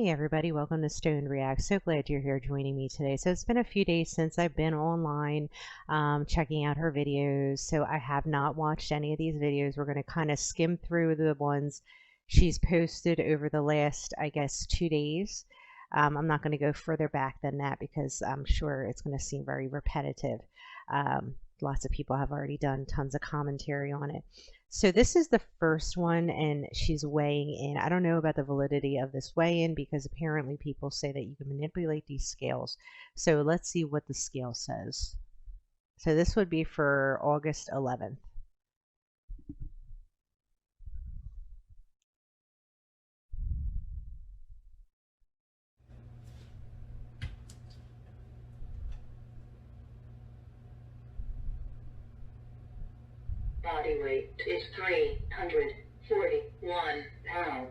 Hey everybody, welcome to Stone React. So glad you're here joining me today. So it's been a few days since I've been online checking out her videos. So I have not watched any of these videos. We're going to kind of skim through the ones she's posted over the last, I guess, 2 days. I'm not going to go further back than that because I'm sure it's going to seem very repetitive. Lots of people have already done tons of commentary on it. So this is the first one, and she's weighing in. I don't know about the validity of this weigh-in because apparently people say that you can manipulate these scales. So let's see what the scale says. So this would be for August 11th. Body weight is 341 pounds.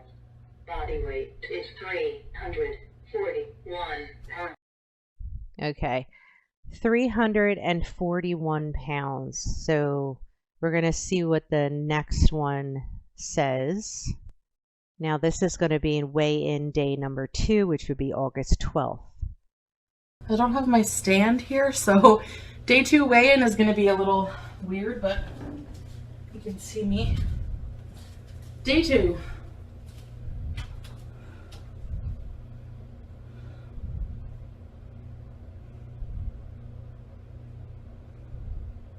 Body weight is 341 pounds. Okay, 341 pounds. So we're going to see what the next one says. Now this is going to be in weigh-in day number 2, which would be August 12th. I don't have my stand here, so day 2 weigh-in is going to be a little weird, but you can see me. Day 2.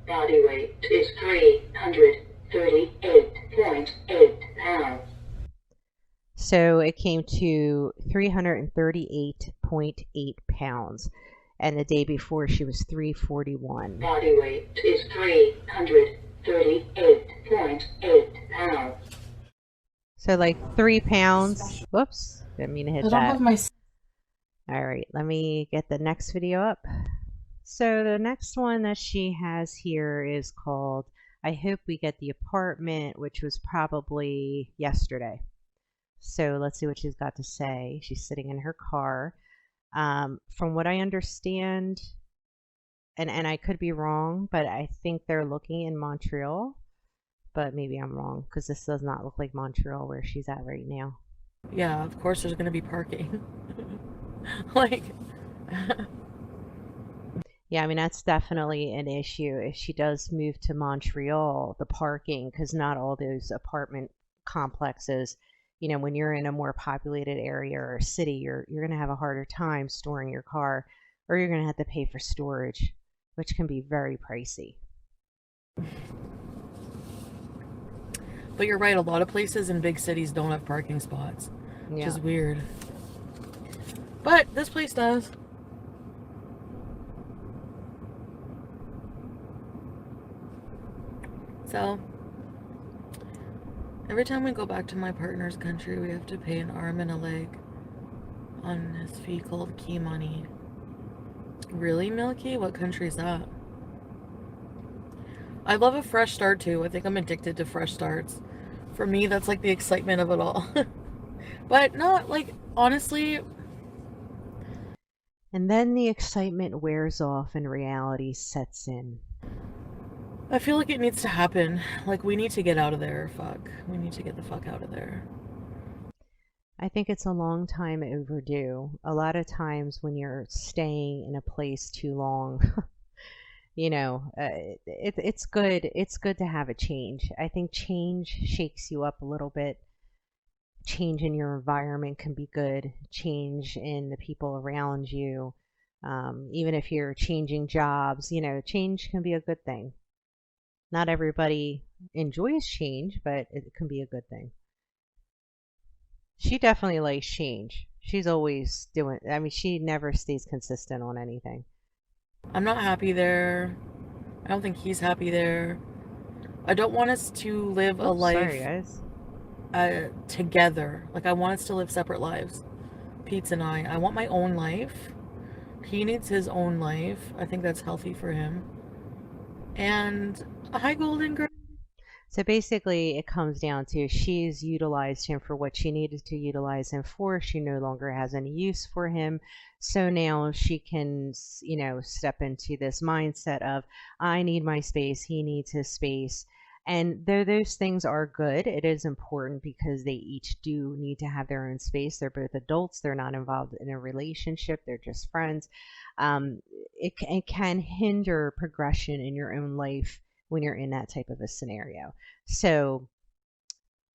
Body weight is 338.8 pounds. So it came to 338.8 pounds. And the day before she was 341. Body weight is 338.8 pounds. So like 3 pounds. Whoops, didn't mean to hit I don't that. have my... All right, let me get the next video up. So the next one that she has here is called I Hope We Get the Apartment, which was probably yesterday. So let's see what she's got to say. She's sitting in her car. From what I understand, and I could be wrong, but I think they're looking in Montreal, but maybe I'm wrong because this does not look like Montreal where she's at right now. Yeah, of course there's going to be parking. Like... Yeah, I mean, that's definitely an issue if she does move to Montreal, the parking, because not all those apartment complexes, you know, when you're in a more populated area or city, you're going to have a harder time storing your car, or you're going to have to pay for storage, which can be very pricey. But you're right, a lot of places in big cities don't have parking spots, which is weird. But this place does. So, every time we go back to my partner's country, we have to pay an arm and a leg on this fee called key money. Really, Milky? What country is that? I love a fresh start too. I think I'm addicted to fresh starts. For me, that's like the excitement of it all. But not like, honestly. And then the excitement wears off and reality sets in. I feel like it needs to happen. Like, we need to get out of there. Fuck. We need to get the fuck out of there. I think it's a long time overdue. A lot of times when you're staying in a place too long, you know, it's good. It's good to have a change. I think change shakes you up a little bit. Change in your environment can be good. Change in the people around you. Even if you're changing jobs, you know, change can be a good thing. Not everybody enjoys change, but it can be a good thing. She definitely likes change. She's always doing, I mean, she never stays consistent on anything. I'm not happy there. I don't think he's happy there. I don't want us to live a life sorry, guys. Together. Like, I want us to live separate lives. Pete and I want my own life. He needs his own life. I think that's healthy for him. And hi, Golden Girl. So basically, it comes down to she's utilized him for what she needed to utilize him for. She no longer has any use for him. So now she can, you know, step into this mindset of, I need my space, he needs his space. And though those things are good, it is important because they each do need to have their own space. They're both adults, they're not involved in a relationship, they're just friends. Um, it can hinder progression in your own life when you're in that type of a scenario. So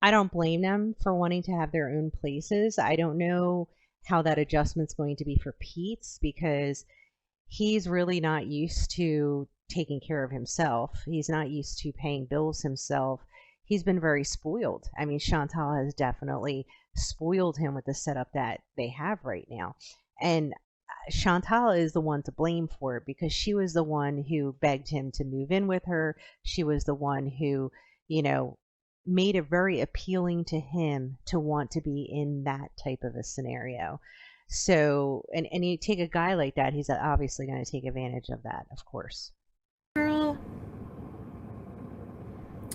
I don't blame them for wanting to have their own places. I don't know how that adjustment's going to be for Pete's because he's really not used to taking care of himself. He's not used to paying bills himself. He's been very spoiled. I mean, Chantal has definitely spoiled him with the setup that they have right now. And Chantal is the one to blame for it because she was the one who begged him to move in with her. She was the one who, you know, made it very appealing to him to want to be in that type of a scenario. So, and you take a guy like that, he's obviously going to take advantage of that, of course. Girl,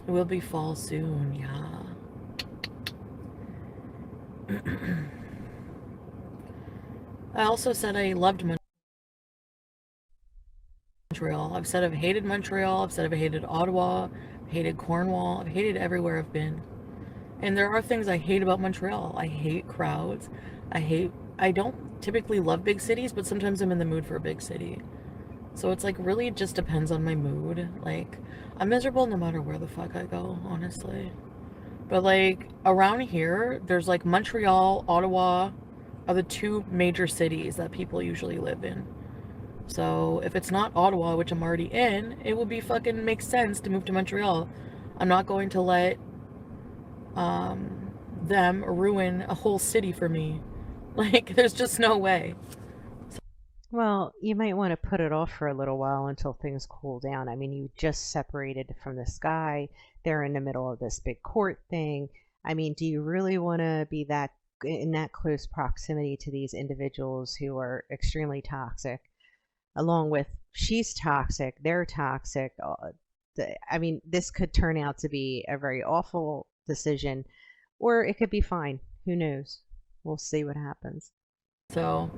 it will be fall soon, yeah. I also said I loved Montreal. I've said I've hated Montreal. I've said I've hated Ottawa. I've hated Cornwall. I've hated everywhere I've been. And there are things I hate about Montreal. I hate crowds. I don't typically love big cities, but sometimes I'm in the mood for a big city. So it's like really just depends on my mood. Like, I'm miserable no matter where the fuck I go, honestly. But like around here, there's like Montreal, Ottawa are the two major cities that people usually live in. So if it's not Ottawa, which I'm already in, it would be fucking make sense to move to Montreal. I'm not going to let them ruin a whole city for me. Like, there's just no way. Well, you might want to put it off for a little while until things cool down. I mean, you just separated from this guy. They're in the middle of this big court thing. I mean, do you really want to be that in that close proximity to these individuals who are extremely toxic, along with she's toxic, they're toxic. I mean, this could turn out to be a very awful decision, or it could be fine. Who knows? We'll see what happens. So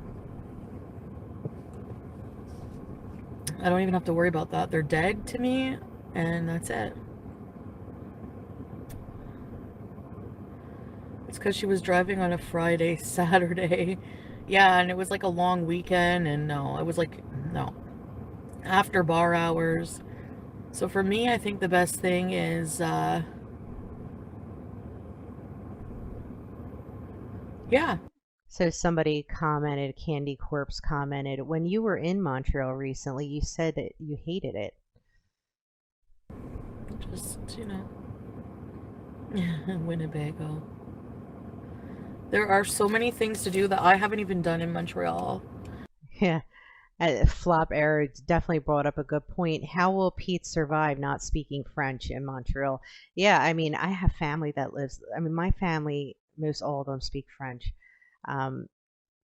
I don't even have to worry about that. They're dead to me, and that's it. It's because she was driving on a Friday, Saturday. Yeah, and it was like a long weekend, and no, it was like, no. After bar hours. So for me, I think the best thing is, yeah. So somebody commented, Candy Corpse commented, when you were in Montreal recently, you said that you hated it. Just, Winnebago. There are so many things to do that I haven't even done in Montreal. Yeah. Flop Air definitely brought up a good point. How will Pete survive not speaking French in Montreal? Yeah, I mean, I have family that lives, I mean, my family, most all of them speak French. Um,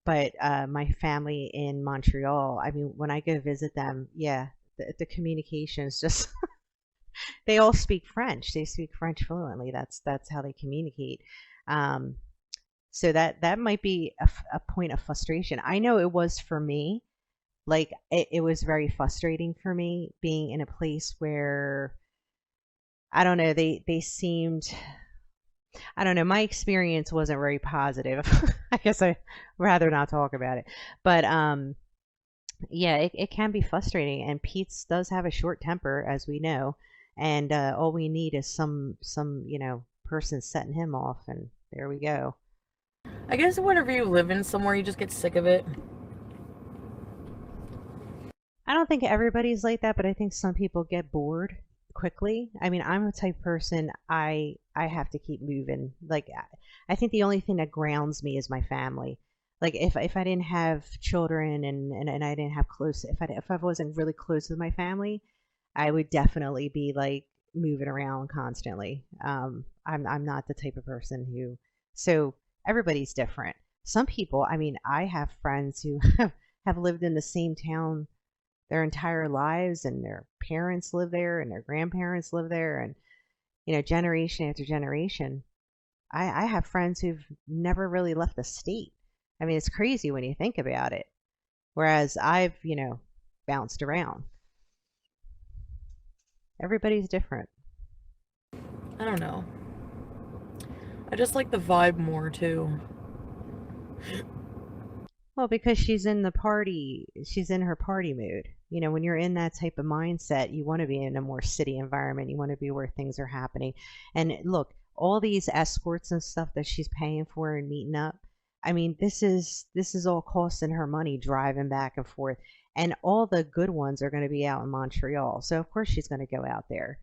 but my family in Montreal, I mean, when I go visit them, yeah, the communication is just, they all speak French. They speak French fluently. That's how they communicate. Um, so that might be a point of frustration. I know it was for me. Like it was very frustrating for me being in a place where I don't know, they seemed, I don't know, my experience wasn't very positive. I guess I rather not talk about it. But yeah, it can be frustrating, and Pete's does have a short temper, as we know, and all we need is some person setting him off, and there we go. I guess whenever you live in somewhere, you just get sick of it. I don't think everybody's like that, but I think some people get bored quickly. I mean, I'm a type of person, I have to keep moving. Like I think the only thing that grounds me is my family. Like if I didn't have children and I didn't have close if I wasn't really close with my family, I would definitely be like moving around constantly. I'm not the type of person who, so everybody's different. Some people, I mean, I have friends who have lived in the same town their entire lives, and their parents live there and their grandparents live there, and generation after generation. I have friends who've never really left the state. I mean, it's crazy when you think about it. Whereas I've, bounced around. Everybody's different. I don't know. I just like the vibe more too. Well, because she's in her party mood. You know, when you're in that type of mindset, you want to be in a more city environment. You want to be where things are happening. And look, all these escorts and stuff that she's paying for and meeting up. I mean, this is all costing her money driving back and forth. And all the good ones are going to be out in Montreal. So of course she's going to go out there.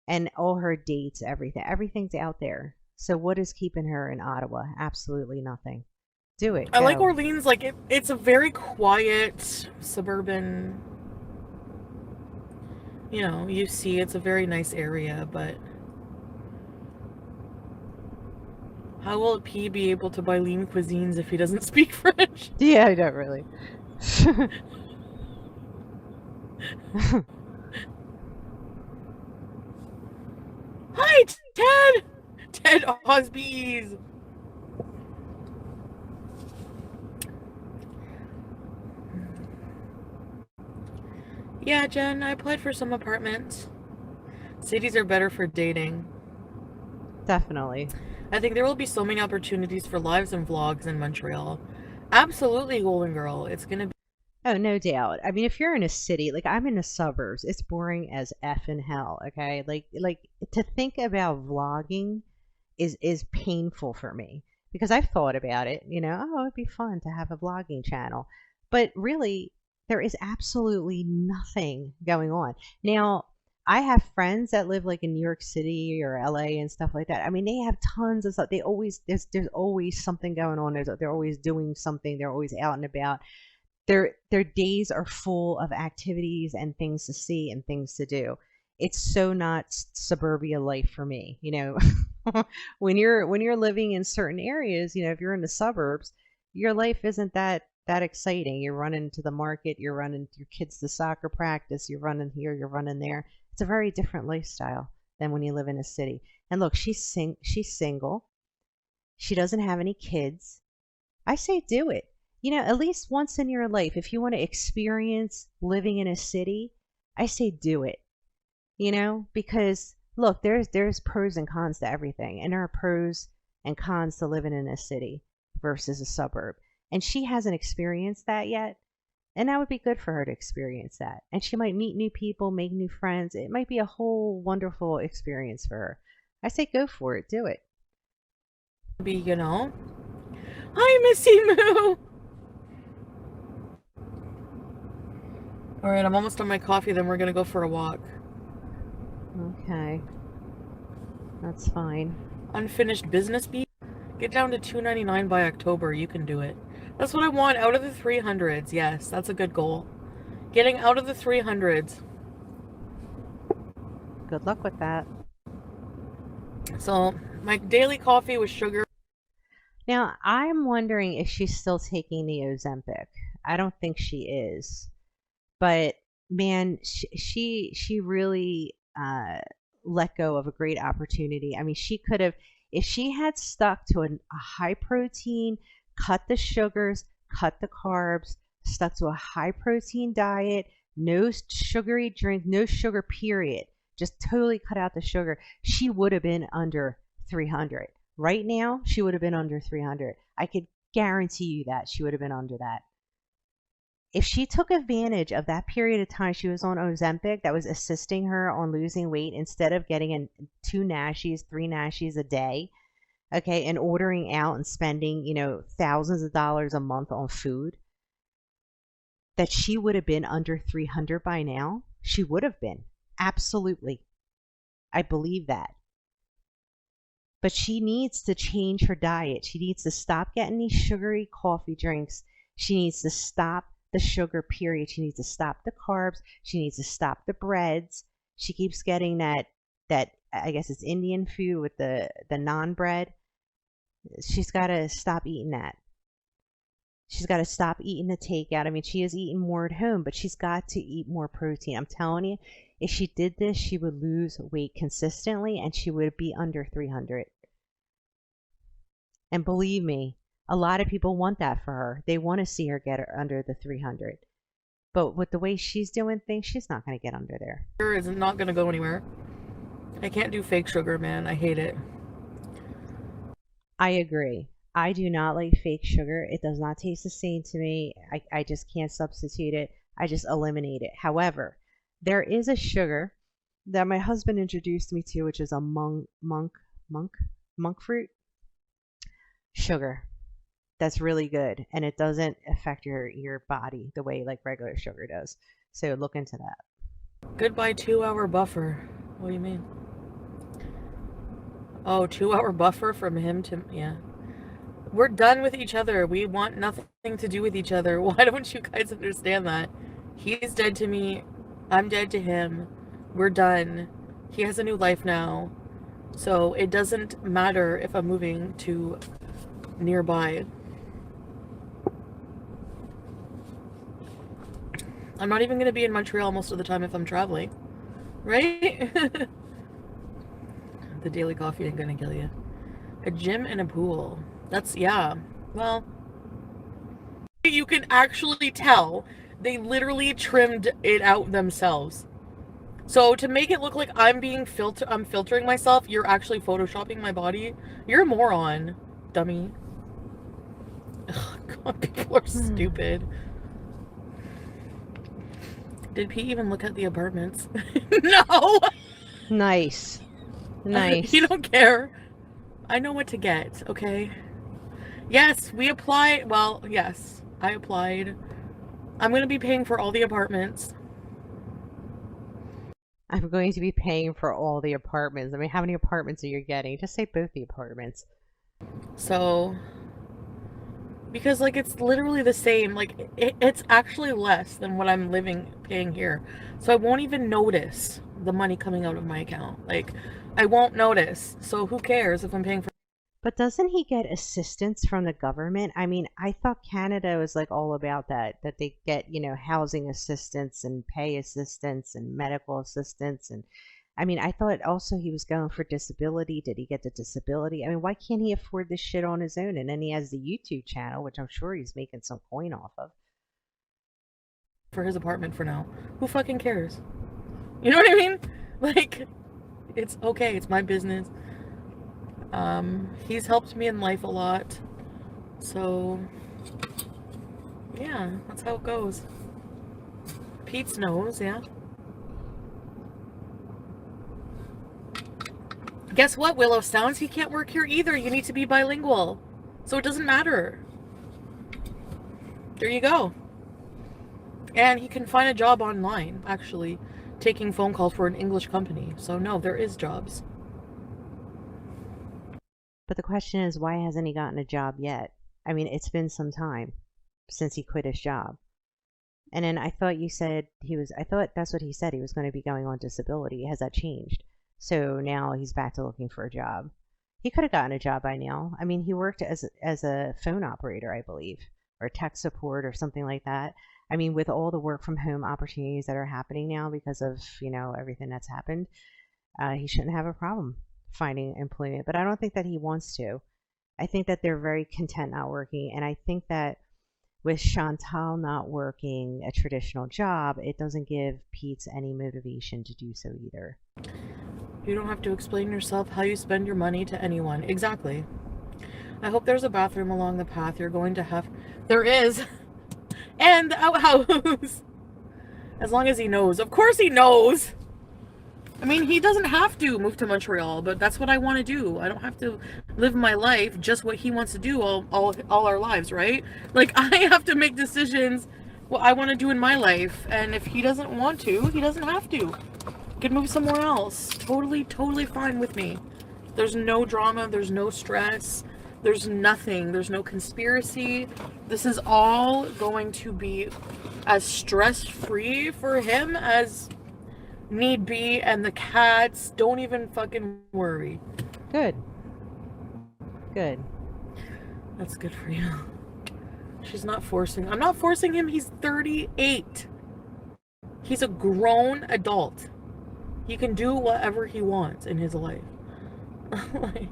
And all her dates, everything's out there. So what is keeping her in Ottawa? Absolutely nothing. Do it. I like Go. Orleans, like it's a very quiet suburban, you know, you see it's a very nice area, but how will P be able to buy lean cuisines if he doesn't speak French? Yeah, I don't really. Hi, Ted! Ted Osby's! Yeah, Jen, I applied for some apartments. Cities are better for dating. Definitely. I think there will be so many opportunities for lives and vlogs in Montreal. Absolutely, Golden Girl. It's gonna be. Oh, no doubt. I mean, if you're in a city, like I'm in the suburbs, it's boring as F in hell, okay? Like to think about vlogging is painful for me because I've thought about it, you know, oh, it'd be fun to have a vlogging channel. But really, there is absolutely nothing going on. Now, I have friends that live like in New York City or LA and stuff like that. I mean, they have tons of stuff. They always there's always something going on. They're always doing something. They're always out and about. Their days are full of activities and things to see and things to do. It's so not suburbia life for me, you know. When you're living in certain areas, you know, if you're in the suburbs, your life isn't that exciting. You're running to the market, you're running your kids to soccer practice, you're running here, you're running there. It's a very different lifestyle than when you live in a city. And look, she's single. She doesn't have any kids. I say do it. You know, at least once in your life, if you want to experience living in a city, I say do it. You know, because look, there's pros and cons to everything, and there are pros and cons to living in a city versus a suburb. And she hasn't experienced that yet, and that would be good for her to experience that. And she might meet new people, make new friends. It might be a whole wonderful experience for her. I say go for it, do it. You know. Hi, Missy Moo! Alright, I'm almost on my coffee, then we're gonna go for a walk. Okay. That's fine. Unfinished business beat? Get down to $2.99 by October, you can do it. That's what I want, out of the 300s. Yes, that's a good goal. Getting out of the 300s. Good luck with that. So, my daily coffee with sugar. Now, I'm wondering if she's still taking the Ozempic. I don't think she is. But man, she really let go of a great opportunity. I mean, she could have, if she had stuck to a high protein, cut the sugars, cut the carbs, stuck to a high protein diet, no sugary drink, no sugar, period. Just totally cut out the sugar. She would have been under 300. Right now, she would have been under 300. I could guarantee you that she would have been under that. If she took advantage of that period of time she was on Ozempic that was assisting her on losing weight instead of getting in 2 nashies, 3 nashies a day, okay, and ordering out and spending, you know, thousands of dollars a month on food, that she would have been under 300 by now. She would have been. Absolutely. I believe that. But she needs to change her diet. She needs to stop getting these sugary coffee drinks. She needs to stop the sugar, period. She needs to stop the carbs. She needs to stop the breads. She keeps getting that I guess it's Indian food with the naan bread. She's got to stop eating that. She's got to stop eating the takeout. I mean, she is eating more at home, but she's got to eat more protein. I'm telling you, if she did this, she would lose weight consistently and she would be under 300. And believe me, a lot of people want that for her. They want to see her get her under the 300. But with the way she's doing things, she's not going to get under there. Is not going to go anywhere. I can't do fake sugar, man. I hate it. I agree. I do not like fake sugar. It does not taste the same to me. I just can't substitute it. I just eliminate it. However, there is a sugar that my husband introduced me to, which is a monk fruit sugar. That's really good, and it doesn't affect your body the way like regular sugar does. So look into that. Goodbye 2 hour buffer. What do you mean? Oh, 2 hour buffer from him to, yeah. We're done with each other. We want nothing to do with each other. Why don't you guys understand that? He's dead to me. I'm dead to him. We're done. He has a new life now. So it doesn't matter if I'm moving to nearby. I'm not even going to be in Montreal most of the time if I'm traveling. Right? The daily coffee ain't going to kill you. A gym and a pool. That's, yeah. Well, you can actually tell they literally trimmed it out themselves. So to make it look like I'm filtering myself, you're actually photoshopping my body. You're a moron, dummy. Ugh, God, people are stupid. Did Pete even look at the apartments? No! Nice. Nice. You don't care. I know what to get, okay? Yes, we applied. Well, yes, I applied. I'm going to be paying for all the apartments. I'm going to be paying for all the apartments. I mean, how many apartments are you getting? Just say both the apartments. So, because like it's literally the same. Like it's actually less than what I'm paying here. So I won't even notice the money coming out of my account. Like I won't notice. So who cares if I'm paying for. But doesn't he get assistance from the government? I mean, I thought Canada was like all about that they get, housing assistance and pay assistance and medical assistance. And I mean, I thought also he was going for disability. Did he get the disability? I mean, why can't he afford this shit on his own? And then he has the YouTube channel, which I'm sure he's making some coin off of. For his apartment for now. Who fucking cares? You know what I mean? Like, it's okay. It's my business. He's helped me in life a lot. So, yeah, that's how it goes. Pete's knows, yeah. Guess what, Willow Sounds? He can't work here either. You need to be bilingual. So it doesn't matter. There you go. And he can find a job online, actually, taking phone calls for an English company. So no, there is jobs. But the question is, why hasn't he gotten a job yet? I mean, it's been some time since he quit his job. And then I thought I thought that's what he said. He was going to be going on disability. Has that changed? So now he's back to looking for a job. He could have gotten a job by now. I mean, he worked as a phone operator, I believe, or tech support or something like that. I mean, with all the work from home opportunities that are happening now because of, everything that's happened, he shouldn't have a problem finding employment. But I don't think that he wants to. I think that they're very content not working. And I think that with Chantal not working a traditional job, it doesn't give Pete any motivation to do so either. You don't have to explain yourself how you spend your money to anyone. Exactly. I hope there's a bathroom along the path you're going to have. There is. And the outhouse. As long as he knows. Of course he knows. I mean, he doesn't have to move to Montreal, but that's what I want to do. I don't have to live my life just what he wants to do all our lives, right? Like, I have to make decisions what I want to do in my life. And if he doesn't want to, he doesn't have to. He can move somewhere else. Totally, totally fine with me. There's no drama. There's no stress. There's nothing. There's no conspiracy. This is all going to be as stress-free for him as need be, and the cats don't even fucking worry. Good. Good. That's good for you. She's not forcing. I'm not forcing him. He's 38. He's a grown adult. He can do whatever he wants in his life. Like,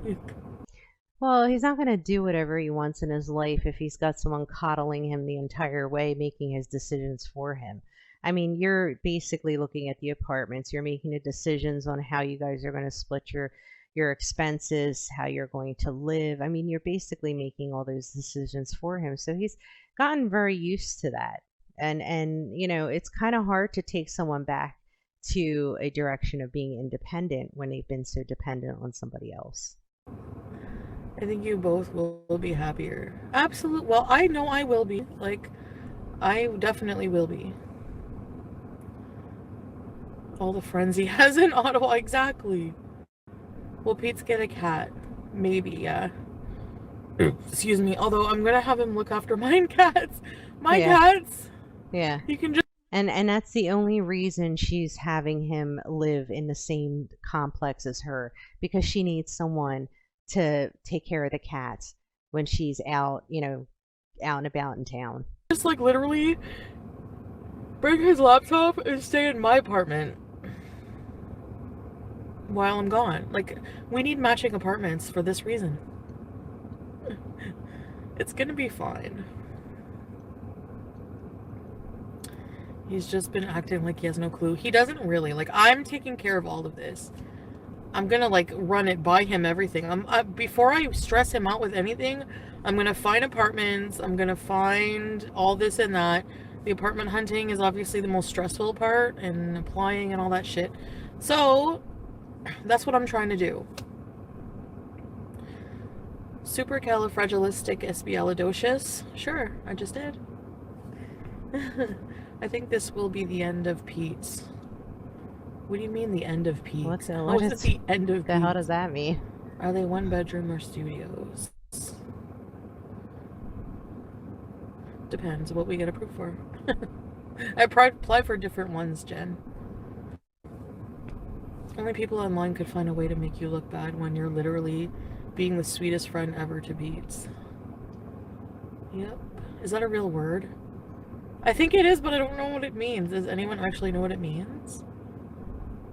Well, he's not going to do whatever he wants in his life if he's got someone coddling him the entire way, making his decisions for him. I mean, you're basically looking at the apartments. You're making the decisions on how you guys are going to split your expenses, how you're going to live. I mean, you're basically making all those decisions for him. So he's gotten very used to that. And it's kind of hard to take someone back to a direction of being independent when they've been so dependent on somebody else. I think you both will be happier. Absolutely. Well, I know I will be. Like, I definitely will be. All the friends he has in Ottawa, exactly. Will Pete's get a cat? Maybe, yeah. Excuse me. Although I'm gonna have him look after mine cats. My Yeah. cats. Yeah. You can just. And that's the only reason she's having him live in the same complex as her, because she needs someone to take care of the cats when she's out, out and about in town. Just like literally bring his laptop and stay in my apartment while I'm gone. Like, we need matching apartments for this reason. It's gonna be fine. He's just been acting like he has no clue. He doesn't really. Like, I'm taking care of all of this. I'm gonna like run it by him, everything. Before I stress him out with anything, I'm gonna find apartments. I'm gonna find all this and that. The apartment hunting is obviously the most stressful part, and applying and all that shit. So that's what I'm trying to do. Supercalifragilisticexpialidocious. Sure, I just did. I think this will be the end of Pete's. What do you mean the end of Pete's? How is it the end of The Pete's? hell does that mean? Are they one bedroom or studios? Depends what we get approved for. I apply for different ones, Jen. Only people online could find a way to make you look bad when you're literally being the sweetest friend ever to Beats. Yep. Is that a real word? I think it is, but I don't know what it means. Does anyone actually know what it means?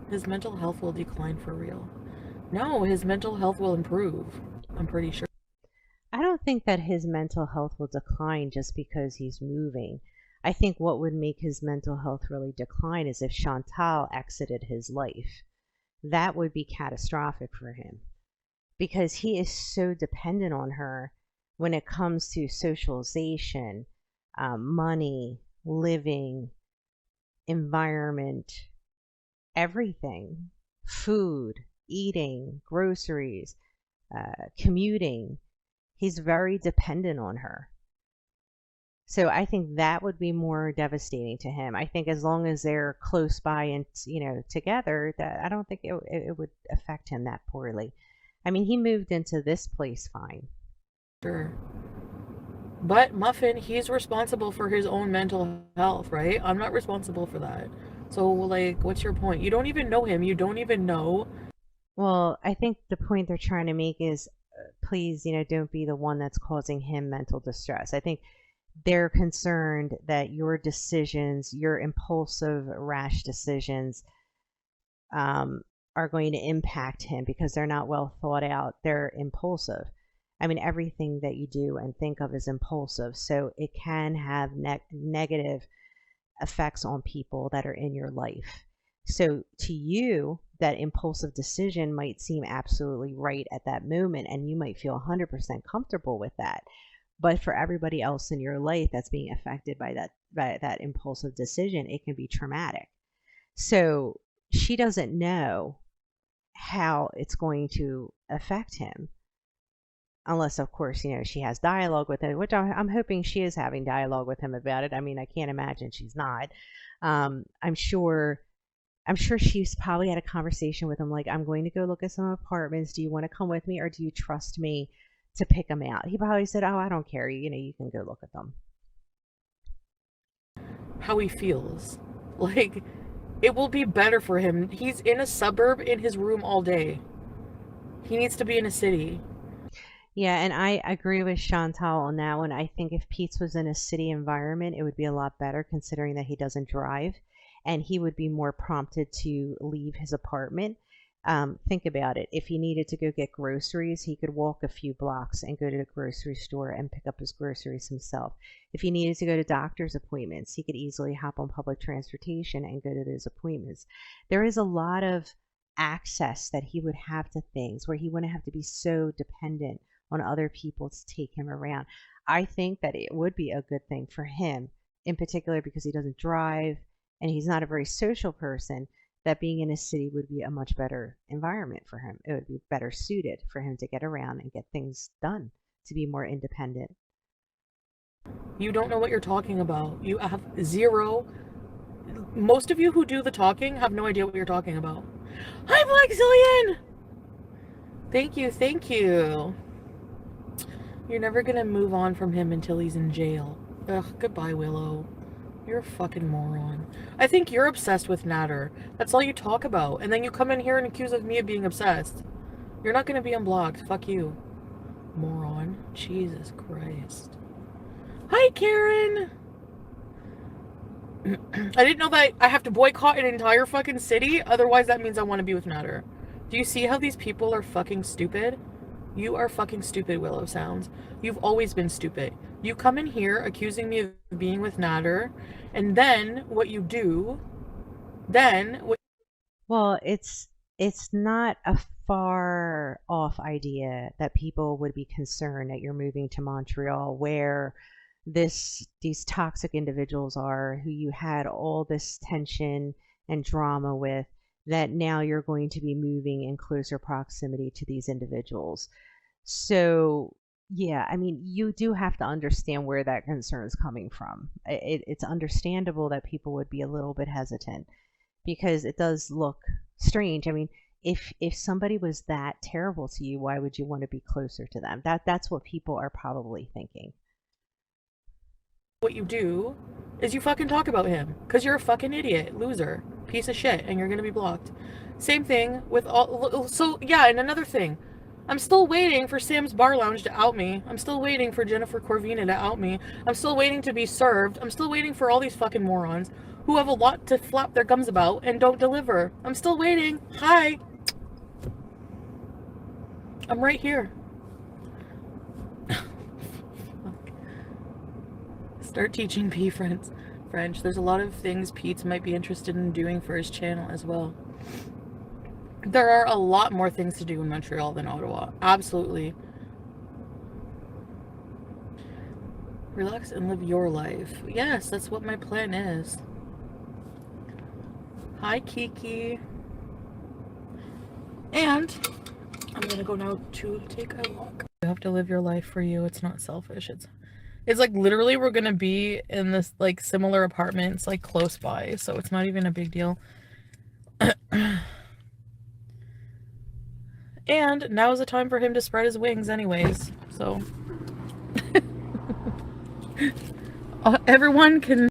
His mental health will decline for real. No, his mental health will improve. I'm pretty sure. I don't think that his mental health will decline just because he's moving. I think what would make his mental health really decline is if Chantal exited his life. That would be catastrophic for him because he is so dependent on her when it comes to socialization, money, living, environment, everything, food, eating, groceries, commuting. He's very dependent on her. So I think that would be more devastating to him. I think as long as they're close by and together, that I don't think it would affect him that poorly. I mean, he moved into this place fine. Sure. But Muffin, he's responsible for his own mental health, right? I'm not responsible for that. So, like, what's your point? You don't even know him. You don't even know. Well, I think the point they're trying to make is, please, don't be the one that's causing him mental distress. I think they're concerned that your decisions, your impulsive, rash decisions, are going to impact him because they're not well thought out. They're impulsive. I mean, everything that you do and think of is impulsive. So it can have negative effects on people that are in your life. So to you, that impulsive decision might seem absolutely right at that moment, and you might feel 100% comfortable with that. But for everybody else in your life that's being affected by that impulsive decision, it can be traumatic. So she doesn't know how it's going to affect him. Unless, of course, she has dialogue with him, which I'm hoping she is having dialogue with him about it. I mean, I can't imagine she's not. I'm sure she's probably had a conversation with him like, I'm going to go look at some apartments. Do you want to come with me, or do you trust me to pick them out? He probably said, oh, I don't care. You can go look at them. How he feels. Like, it will be better for him. He's in a suburb in his room all day. He needs to be in a city. Yeah, and I agree with Chantal on that one. I think if Pete's was in a city environment, it would be a lot better considering that he doesn't drive, and he would be more prompted to leave his apartment Think about it. If he needed to go get groceries, he could walk a few blocks and go to the grocery store and pick up his groceries himself. If he needed to go to doctor's appointments, he could easily hop on public transportation and go to those appointments. There is a lot of access that he would have to things where he wouldn't have to be so dependent on other people to take him around. I think that it would be a good thing for him, in particular because he doesn't drive and he's not a very social person, that being in a city would be a much better environment for him. It would be better suited for him to get around and get things done, to be more independent. You don't know what you're talking about. You have zero. Most of you who do the talking have no idea what you're talking about. Hi, Black Zillion! Thank you, thank you. You're never gonna move on from him until he's in jail. Ugh, goodbye, Willow. You're a fucking moron. I think you're obsessed with Natter. That's all you talk about. And then you come in here and accuse of me of being obsessed. You're not gonna be unblocked. Fuck you. Moron. Jesus Christ. Hi, Karen! I didn't know that I have to boycott an entire fucking city. Otherwise, that means I want to be with Natter. Do you see how these people are fucking stupid? You are fucking stupid, Willow Sounds. You've always been stupid. You come in here accusing me of being with Natter, and then what you do, Well, it's not a far off idea that people would be concerned that you're moving to Montreal, where these toxic individuals are, who you had all this tension and drama with, that now you're going to be moving in closer proximity to these individuals. So yeah, I mean, you do have to understand where that concern is coming from. It's understandable that people would be a little bit hesitant because it does look strange. I mean, if somebody was that terrible to you, why would you want to be closer to them? That's what people are probably thinking. what you do is you fucking talk about him because you're a fucking idiot, loser, piece of shit, and you're gonna be blocked. Same thing with all. So yeah, and another thing, I'm still waiting for Sam's Bar Lounge to out me. I'm still waiting for Jennifer Corvina to out me. I'm still waiting to be served. I'm still waiting for all these fucking morons who have a lot to flap their gums about and don't deliver. I'm still waiting. Hi. I'm right here. Start teaching P French. There's a lot of things Pete might be interested in doing for his channel as well. There are a lot more things to do in Montreal than Ottawa. Absolutely. Relax and live your life. Yes, that's what my plan is. Hi, Kiki. And I'm gonna go now to take a walk. You have to live your life for you. It's not selfish. It's like literally we're gonna be in this like similar apartments like close by, so it's not even a big deal. And now is the time for him to spread his wings anyways, so everyone can.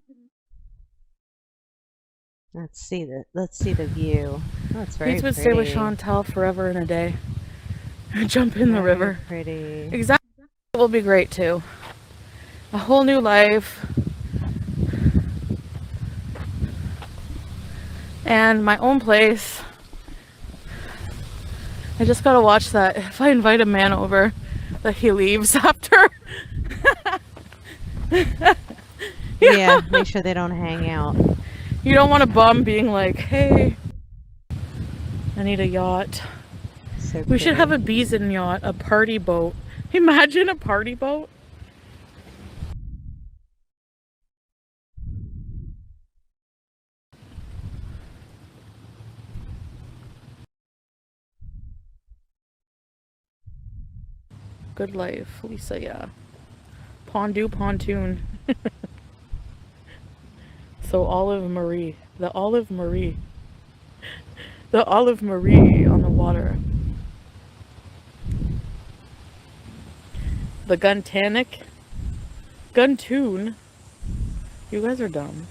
Let's see the view. Oh, it's very Pete would pretty. stay with Chantal forever and a day. Jump in the Very river. pretty. Exactly. It will be great too. A whole new life. And my own place. I just gotta watch that. If I invite a man over, that he leaves after. Yeah, make sure they don't hang out. You don't want a bum being like, hey, I need a yacht. So We should pretty. have a Beeson yacht, a party boat. Imagine a party boat. Good life, Lisa, yeah. Pontoon. So Olive Marie. The Olive Marie. The Olive Marie on the water. The Guntanic. Guntoon. You guys are dumb.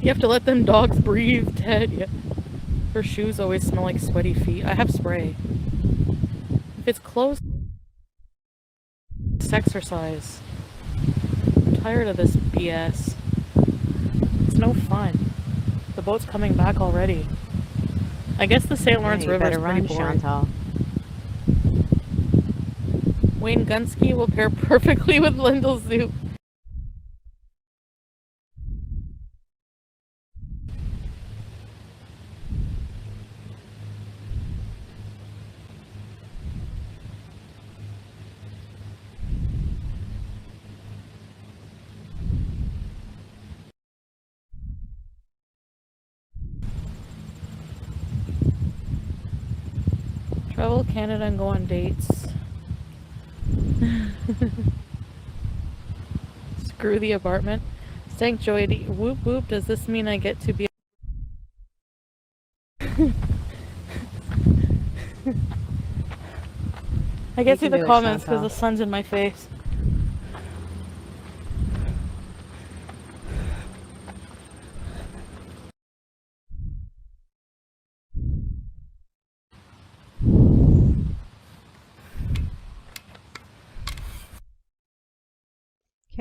You have to let them dogs breathe, Ted. Yeah. Her shoes always smell like sweaty feet. I have spray. If it's closed, it's exercise. I'm tired of this BS. It's no fun. The boat's coming back already. I guess the St. Lawrence You River is better pretty run, boring. Chantal. Wayne Gunsky will pair perfectly with lentil soup. Travel Canada and go on dates. Screw the apartment. Stank Joy. Whoop whoop. Does this mean I get to be? I can't see the comments because the sun's in my face.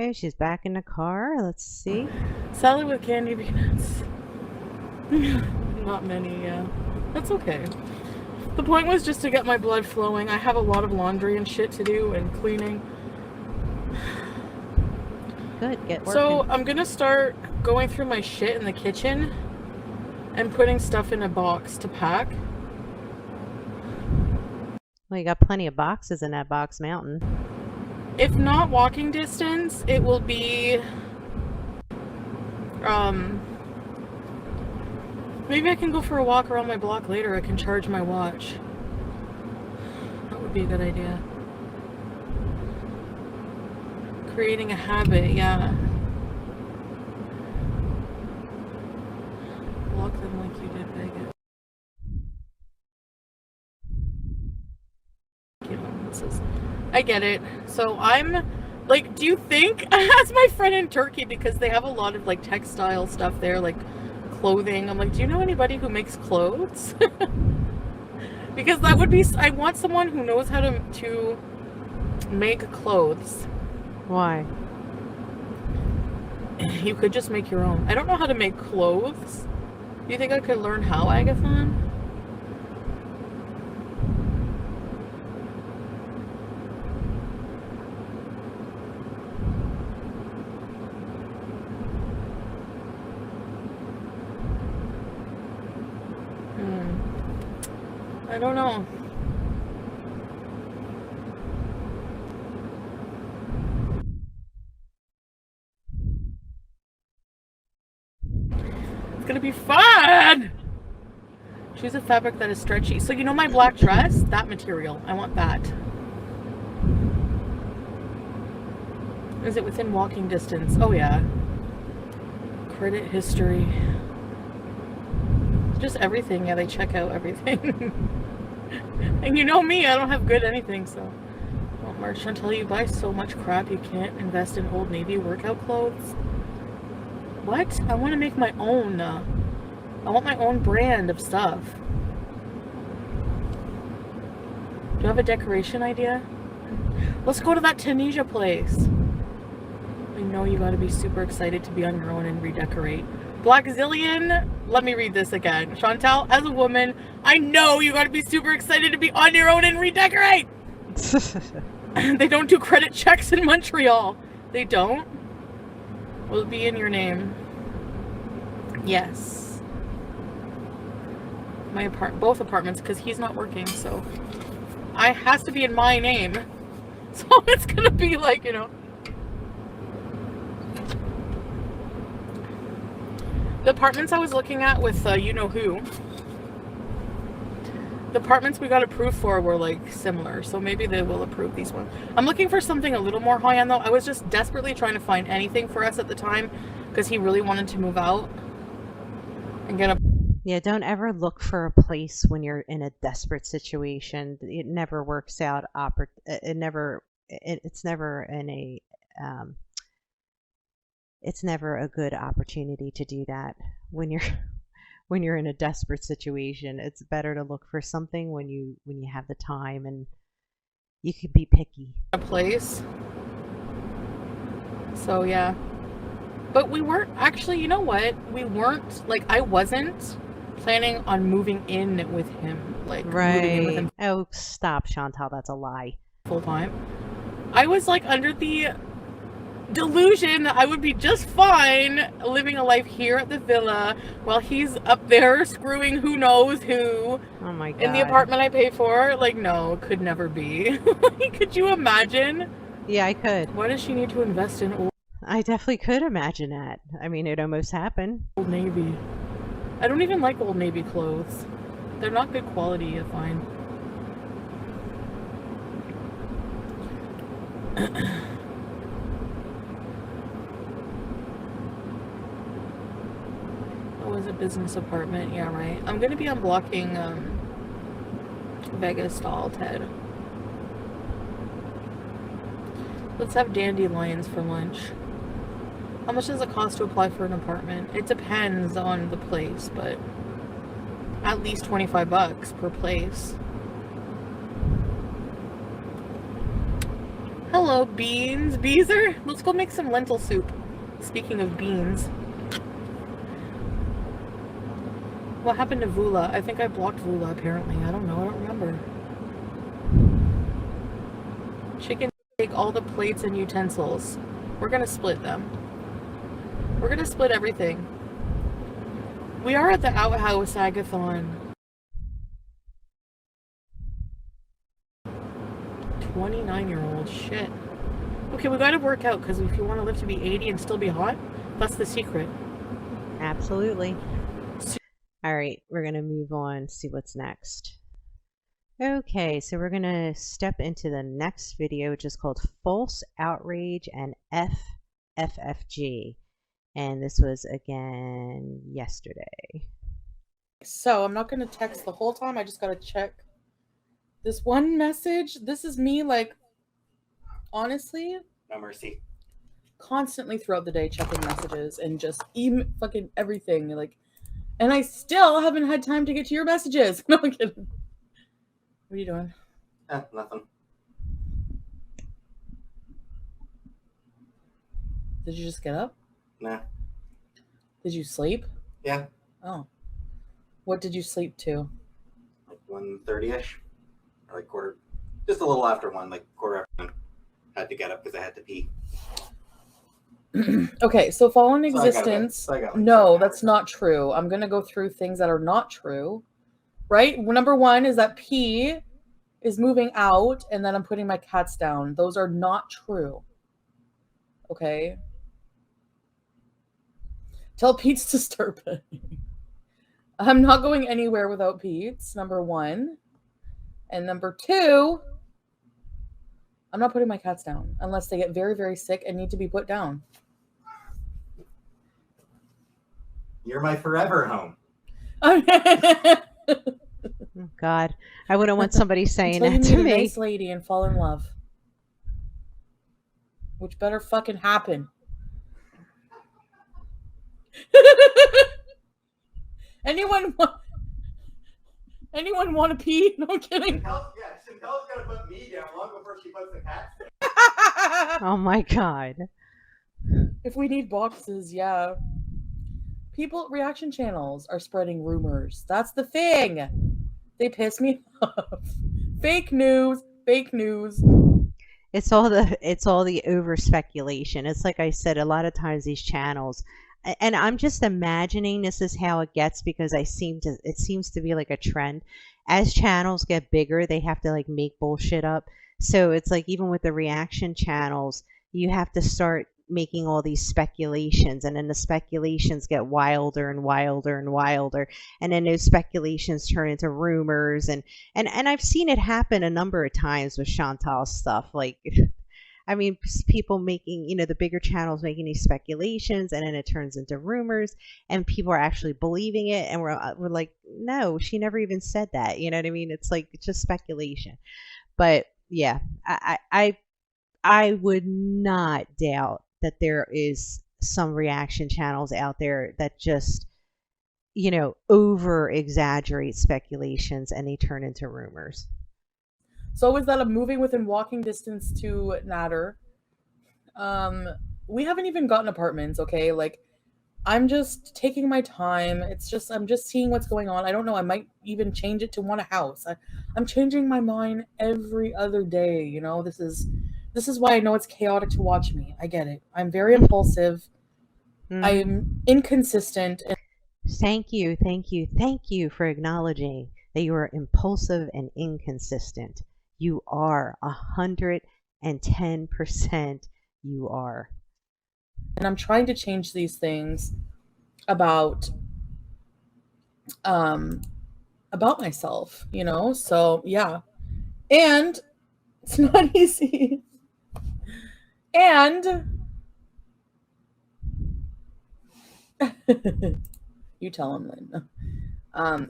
Okay, she's back in the car. Let's see. Salad with candy peanuts. Not many, yeah. That's okay. The point was just to get my blood flowing. I have a lot of laundry and shit to do and cleaning. Good, get working. So I'm gonna start going through my shit in the kitchen and putting stuff in a box to pack. Well, you got plenty of boxes in that box mountain. If not walking distance, it will be maybe I can go for a walk around my block later. I can charge my watch. That would be a good idea. Creating a habit, yeah. Block them like you did, Vegas. I get it. So I'm like, do you think, as my friend in Turkey, because they have a lot of like textile stuff there, like clothing, I'm like, do you know anybody who makes clothes? Because that would be, I want someone who knows how to make clothes. Why? You could just make your own. I don't know how to make clothes. Do you think I could learn how, Agathon? I don't know. It's gonna be fun! Choose a fabric that is stretchy. So you know my black dress? That material. I want that. Is it within walking distance? Oh yeah. Credit history. Just everything. Yeah, they check out everything. And you know me, I don't have good anything, so. Well, March, until you buy so much crap you can't invest in Old Navy workout clothes. What? I want to make my own. I want my own brand of stuff. Do you have a decoration idea? Let's go to that Tunisia place. I know you gotta be super excited to be on your own and redecorate. Black Zillion, let me read this again. Chantal, as a woman, I know you gotta be super excited to be on your own and redecorate! They don't do credit checks in Montreal. They don't? Will it be in your name? Yes. Both apartments, because he's not working, so it has to be in my name. So it's gonna be like, you know. The apartments I was looking at with you know who, the apartments we got approved for were like similar, so maybe they will approve these ones. I'm looking for something a little more high-end though. I was just desperately trying to find anything for us at the time because he really wanted to move out and get a... Yeah, don't ever look for a place when you're in a desperate situation. It never works out. It's never in a it's never a good opportunity to do that when you're in a desperate situation. It's better to look for something when you have the time and you can be picky. A place. So yeah. But we weren't actually, you know what? We weren't, like, I wasn't planning on moving in with him. Like, moving in with Right. him Oh, stop, Chantal. That's a lie. full time. I was, like, under the delusion that I would be just fine living a life here at the villa while he's up there screwing who knows who Oh my in the God. apartment I pay for. Like, no, could never be. Could you imagine? Yeah, I could. Why does she need to invest in I definitely could imagine that. I mean, it almost happened. Old Navy? I don't even like Old Navy clothes. They're not good quality, I find. Oh, it's a business apartment. Yeah, right. I'm gonna be unblocking Vegas stall, Ted. Let's have dandelions for lunch. How much does it cost to apply for an apartment? It depends on the place, but at least 25 bucks per place. Hello, beans. Beezer, let's go make some lentil soup. Speaking of beans. What happened to Vula? I think I blocked Vula, apparently. I don't know. I don't remember. Chicken, take all the plates and utensils. We're gonna split them. We're gonna split everything. We are at the Outhouse Agathon. 29-year-old. Shit. Okay, we gotta work out, because if you want to live to be 80 and still be hot, that's the secret. Absolutely. All right, we're going to move on, see what's next. Okay, so we're going to step into the next video, which is called False Outrage and FFFG. And this was, again, yesterday. So, I'm not going to text the whole time. I just got to check this one message. This is me, like, honestly, No mercy. constantly throughout the day checking messages and just even fucking everything. Like, and I still haven't had time to get to your messages. No, I'm kidding. What are you doing? Nothing. Did you just get up? Nah. Did you sleep? Yeah. Oh. What did you sleep to? Like 1:30ish. Or like quarter. Just a little after 1, like quarter after 1. Had to get up because I had to pee. Okay, so Fallen So I got Existence. like No, 7 that's hours. not true. I'm going to go through things that are not true. Right? Number one is that P is moving out and then I'm putting my cats down. Those are not true. Okay? Tell Pete's to start paying. I'm not going anywhere without Pete's, number one. And number two, I'm not putting my cats down unless they get very, very sick and need to be put down. You're my forever home. Oh, God, I wouldn't want somebody saying Until that you to meet a me. nice lady and fall in love. Which better fucking happen. Anyone want to pee? No, I'm kidding. Chantel's gonna put me down long before she puts the cats down. Oh my God. If we need boxes, yeah. People, reaction channels are spreading rumors. That's the thing. They piss me off. Fake news. Fake news. It's all the over speculation. It's like I said, a lot of times these channels, and I'm just imagining this is how it gets because it seems to be like a trend. As channels get bigger, they have to like make bullshit up. So it's like even with the reaction channels, you have to start making all these speculations, and then the speculations get wilder and wilder and wilder, and then those speculations turn into rumors, and I've seen it happen a number of times with Chantal's stuff. Like, I mean, people making, the bigger channels making these speculations, and then it turns into rumors, and people are actually believing it, and we're like, no, she never even said that. You know what I mean? It's like it's just speculation. But yeah, I would not doubt that there is some reaction channels out there that just, over exaggerate speculations and they turn into rumors. So is that I'm moving within walking distance to Natter. we haven't even gotten apartments, okay? Like, I'm just taking my time. It's just I'm just seeing what's going on. I don't know. I might even change it to want a house. I'm changing my mind every other day. You know, this is why I know it's chaotic to watch me. I get it. I'm very impulsive. Hmm. I'm inconsistent. And Thank you, thank you, thank you for acknowledging that you are impulsive and inconsistent. You are 110%. You are. I'm trying to change these things about um about myself. You know, so yeah, and it's not easy. And you tell him, Lynn.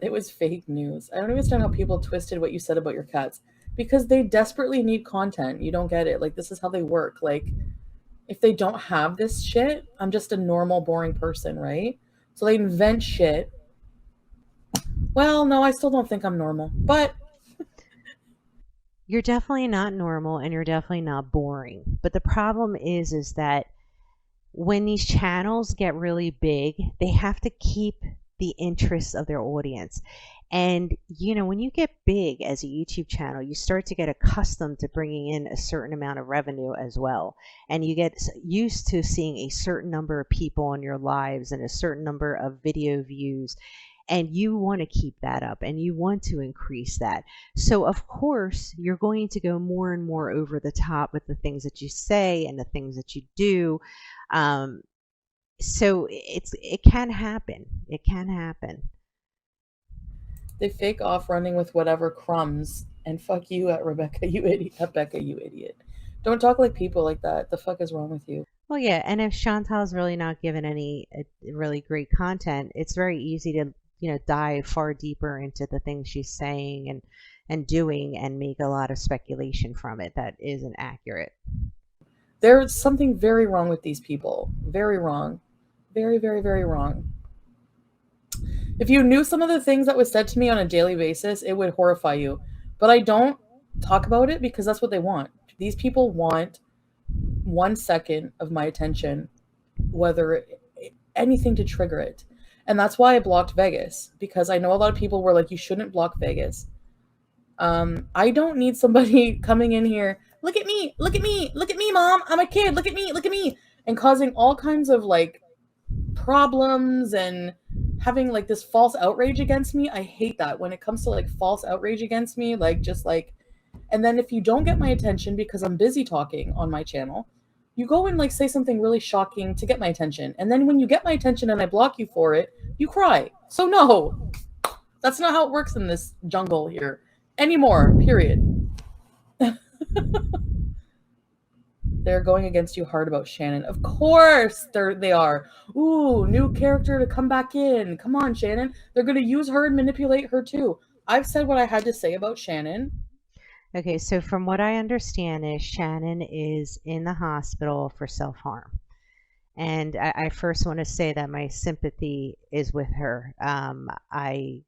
It was fake news. I don't understand how people twisted what you said about your cats because they desperately need content. You don't get it. Like, this is how they work. Like, if they don't have this shit, I'm just a normal, boring person, right? So they invent shit. Well, no, I still don't think I'm normal, but You're definitely not normal and you're definitely not boring. But the problem is that when these channels get really big, they have to keep the interests of their audience. And when you get big as a YouTube channel, you start to get accustomed to bringing in a certain amount of revenue as well. And you get used to seeing a certain number of people in your lives and a certain number of video views. And you want to keep that up and you want to increase that. So, of course, you're going to go more and more over the top with the things that you say and the things that you do. Um, so it can happen. It can happen. they fake off running with whatever crumbs and fuck you at Rebecca, you idiot. At Becca, you idiot. Don't talk like people like that. The fuck is wrong with you? Well, yeah, and if Chantal's really not given any really great content, it's very easy to dive far deeper into the things she's saying and doing and make a lot of speculation from it that isn't accurate. There's something very wrong with these people. Very wrong. Very, very, very wrong. If you knew some of the things that was said to me on a daily basis, it would horrify you. But I don't talk about it because that's what they want. These people want 1 second of my attention, whether anything to trigger it. And that's why I blocked Vegas, because I know a lot of people were like, you shouldn't block Vegas. I don't need somebody coming in here, look at me, look at me, look at me, mom, I'm a kid, look at me, and causing all kinds of like problems and having like this false outrage against me. I hate that when it comes to like false outrage against me, like just like, and then if you don't get my attention because I'm busy talking on my channel, you go and like say something really shocking to get my attention. And then when you get my attention and I block you for it, you cry. So no, that's not how it works in this jungle here anymore, period. They're going against you hard about Shannon. Of course they are. Ooh, new character to come back in. Come on, Shannon. They're going to use her and manipulate her too. I've said what I had to say about Shannon. Okay, so from what I understand is Shannon is in the hospital for self-harm. And I first want to say that my sympathy is with her. I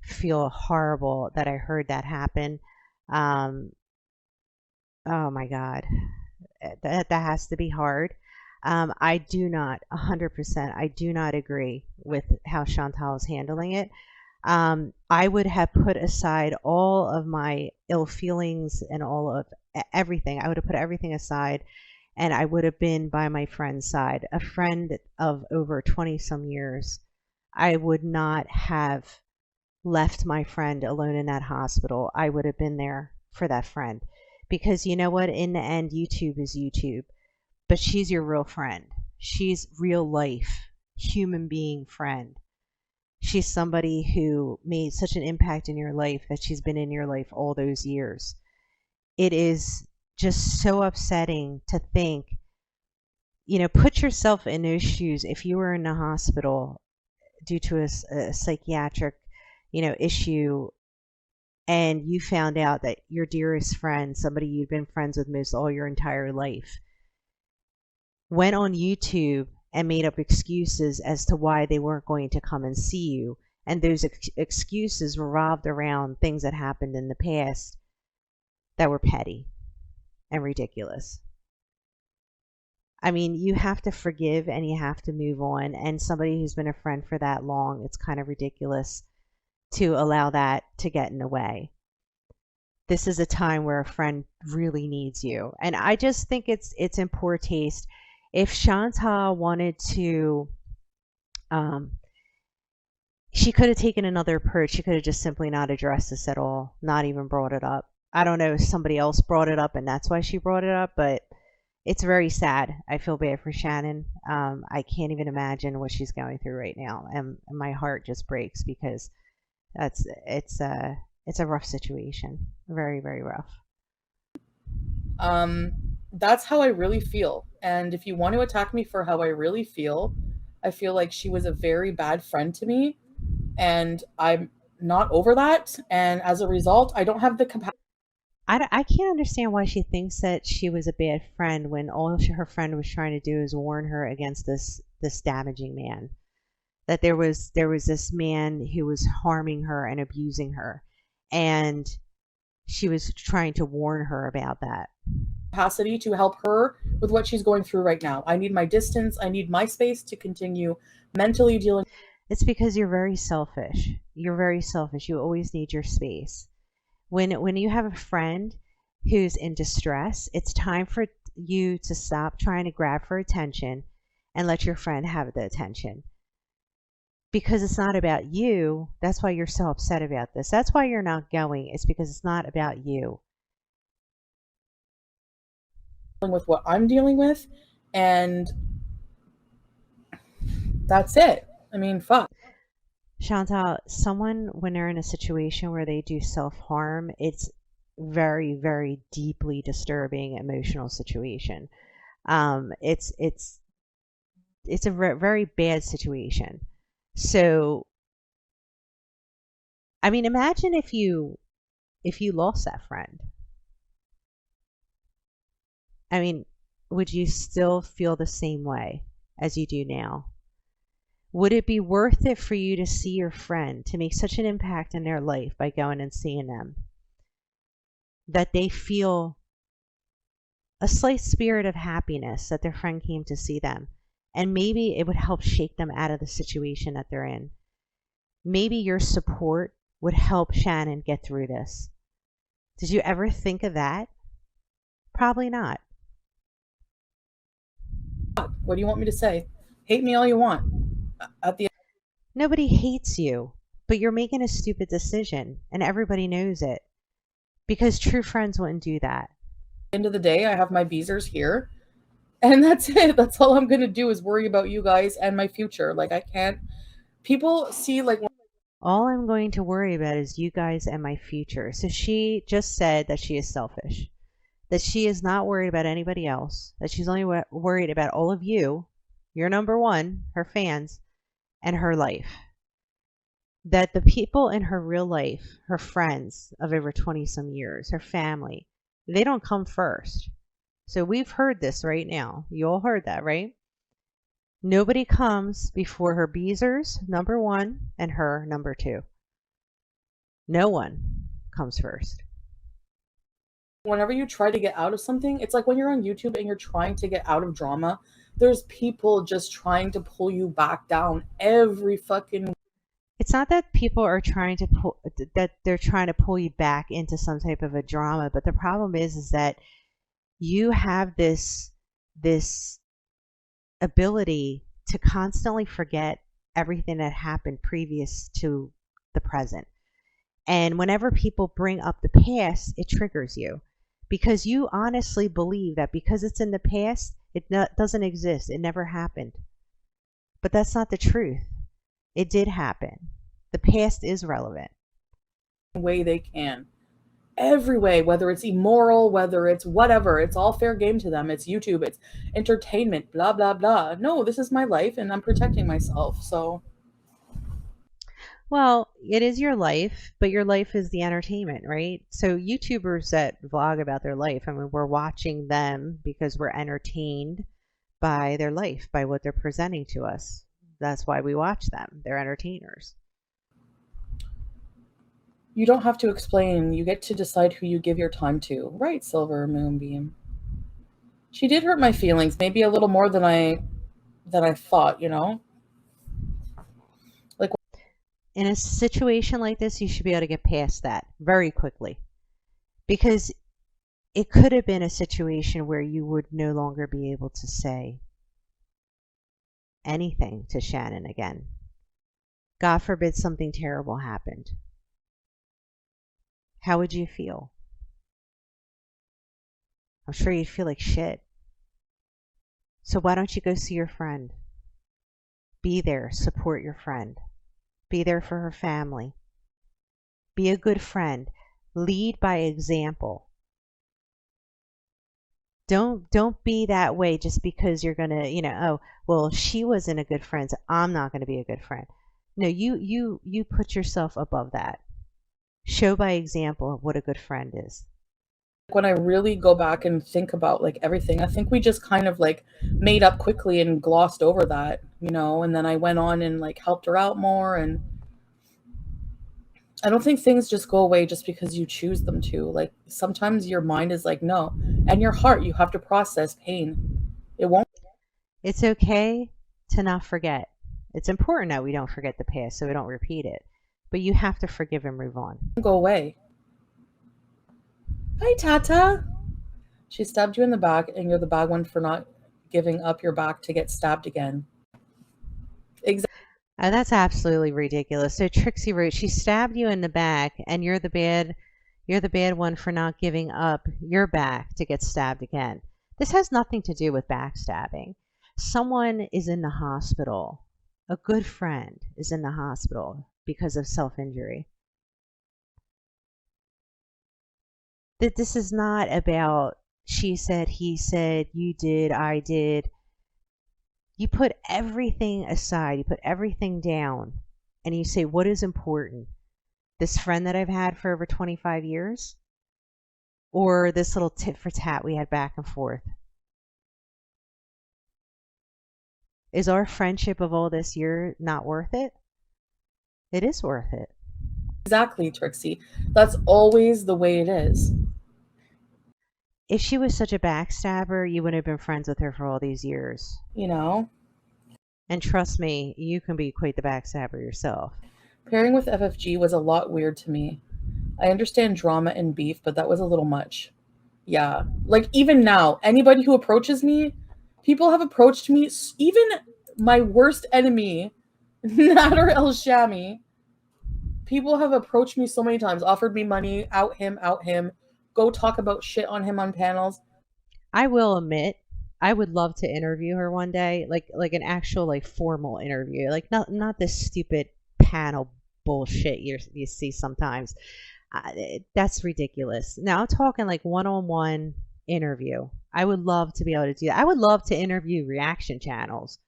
feel horrible that I heard that happen. Um, oh my God, that has to be hard. I do not, 100%, I do not agree with how Chantal is handling it. I would have put aside all of my ill feelings and all of everything. I would have put everything aside and I would have been by my friend's side, a friend of over 20 some years. I would not have left my friend alone in that hospital. I would have been there for that friend because you know what? In the end, YouTube is YouTube, but she's your real friend. She's real life, human being friend. She's somebody who made such an impact in your life that she's been in your life all those years. It is just so upsetting to think, put yourself in those shoes. If you were in the hospital due to a psychiatric, issue, and you found out that your dearest friend, somebody you've been friends with most all your entire life, went on YouTube and made up excuses as to why they weren't going to come and see you. And those excuses revolved around things that happened in the past that were petty and ridiculous. I mean, you have to forgive and you have to move on. And somebody who's been a friend for that long, it's kind of ridiculous to allow that to get in the way. This is a time where a friend really needs you. And I just think it's in poor taste. If Chantal wanted to, um, she could have taken another approach. She could have just simply not addressed this at all, not even brought it up. I don't know if somebody else brought it up and that's why she brought it up, but it's very sad. I feel bad for Shannon. I can't even imagine what she's going through right now, and my heart just breaks because that's it's a rough situation, very very rough. That's how I really feel. And if you want to attack me for how I feel like she was a very bad friend to me, and I'm not over that. And as a result, I don't have the capacity. I can't understand why she thinks that she was a bad friend when all her friend was trying to do is warn her against this damaging man. That there was this man who was harming her and abusing her, and she was trying to warn her about that. Capacity to help her with what she's going through right now. I need my distance. I need my space to continue mentally dealing. It's because you're very selfish. You're very selfish. You always need your space. When you have a friend who's in distress, it's time for you to stop trying to grab for attention and let your friend have the attention. Because it's not about you. That's why you're so upset about this. That's why you're not going. It's because it's not about you. With what I'm dealing with, and that's it. I mean, fuck. Chantal, someone, when they're in a situation where they do self-harm, it's very, very deeply disturbing emotional situation. It's a very bad situation. So, I mean, imagine if you lost that friend. I mean, would you still feel the same way as you do now? Would it be worth it for you to see your friend, to make such an impact in their life by going and seeing them, that they feel a slight spirit of happiness that their friend came to see them? And maybe it would help shake them out of the situation that they're in. Maybe your support would help Shannon get through this. Did you ever think of that? Probably not. What do you want me to say? Hate me all you want. At the Nobody hates you, but you're making a stupid decision, and everybody knows it. Because true friends wouldn't do that. end of the day, I have my beezers here, and that's it. That's all I'm gonna do is worry about you guys and my future. Like, I can't. People see like All I'm going to worry about is you guys and my future. So she just said that she is selfish, that she is not worried about anybody else, that she's only worried about all of you, your number one, her fans, and her life. That the people in her real life, her friends of over 20 some years, her family, they don't come first. So we've heard this right now. You all heard that, right? Nobody comes before her Beezers, number one, and her, number two. No one comes first. whenever you try to get out of something, it's like when you're on YouTube and you're trying to get out of drama, there's people just trying to pull you back down every fucking. It's not that people are trying to pull that they're trying to pull you back into some type of a drama, but the problem is that you have this ability to constantly forget everything that happened previous to the present. And whenever people bring up the past, it triggers you because you honestly believe that because it's in the past, it doesn't exist. It never happened. But that's not the truth. It did happen. The past is relevant. Way they can. Every way, whether it's immoral, whether it's whatever, it's all fair game to them. It's YouTube, it's entertainment, blah, blah, blah. No, this is my life and I'm protecting myself. So, Well, it is your life, but your life is the entertainment, right? So YouTubers that vlog about their life, I mean, we're watching them because we're entertained by their life, by what they're presenting to us. That's why we watch them. They're entertainers. you don't have to explain. You get to decide who you give your time to. Right, Silver Moonbeam. She did hurt my feelings, maybe a little more than I thought, you know? Like, In a situation like this, you should be able to get past that very quickly, because it could have been a situation where you would no longer be able to say anything to Shannon again. God forbid something terrible happened. How would you feel? I'm sure you'd feel like shit. So why don't you go see your friend? Be there, support your friend. Be there for her family. Be a good friend. Lead by example. Don't be that way just because you're gonna, oh, well, she wasn't a good friend, so I'm not gonna be a good friend. No, you put yourself above that. Show by example of what a good friend is. when I really go back and think about like everything, I think we just kind of like made up quickly and glossed over that, you know, and then I went on and like helped her out more. And I don't think things just go away just because you choose them to. Like sometimes your mind is like, no, and your heart, you have to process pain. It won't It's okay to not forget. It's important that we don't forget the past so we don't repeat it. But you have to forgive and move on. go away. Hi, Tata. She stabbed you in the back, and you're the bad one for not giving up your back to get stabbed again. Exactly. That's absolutely ridiculous. So Trixie wrote, she stabbed you in the back, and you're the bad one for not giving up your back to get stabbed again. This has nothing to do with backstabbing. Someone is in the hospital. A good friend is in the hospital because of self-injury. That this is not about she said, he said, you did, I did. You put everything aside, you put everything down, and you say, what is important? This friend that I've had for over 25 years? Or this little tit for tat we had back and forth? Is our friendship of all this year not worth it? It is worth it. Exactly, Trixie. That's always the way it is. If she was such a backstabber, you wouldn't have been friends with her for all these years. You know? And trust me, you can be quite the backstabber yourself. Pairing with FFG was a lot weird to me. I understand drama and beef, but that was a little much. Yeah. Like, even now, anybody who approaches me, people have approached me, even my worst enemy, Nader El Shami, people have approached me so many times, offered me money, out him, go talk about shit on him on panels. I will admit, I would love to interview her one day, like an actual like formal interview, like not this stupid panel bullshit you see sometimes. That's ridiculous. Now I'm talking like one-on-one interview. I would love to be able to do that. I would love to interview reaction channels.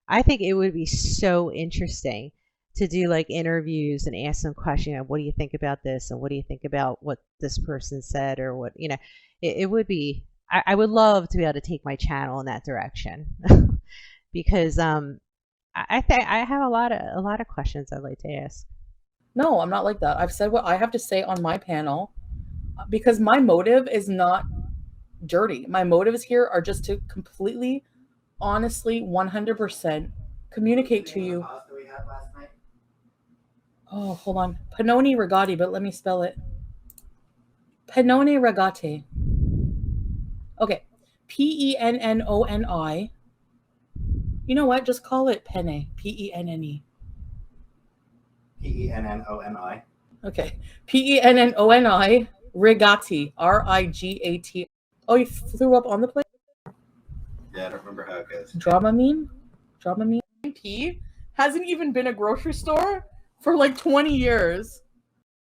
I think it would be so interesting to do like interviews and ask them questions. What do you think about this? And what do you think about what this person said? Or what, it would be, I would love to be able to take my channel in that direction because I think I have a lot of questions I'd like to ask. No, I'm not like that. I've said what I have to say on my panel because my motive is not dirty. My motives here are just to completely, honestly, 100% communicate to you. Oh, hold on. Pannoni Rigati, but let me spell it. Pannoni Rigati. Okay. Pennoni. You know what? Just call it penne. Penne. Pennoni. Okay. Pennoni Rigati. Rigati. Oh, you threw up on the plate? Yeah, I don't remember how it goes. Dramamine? P hasn't even been a grocery store for like 20 years.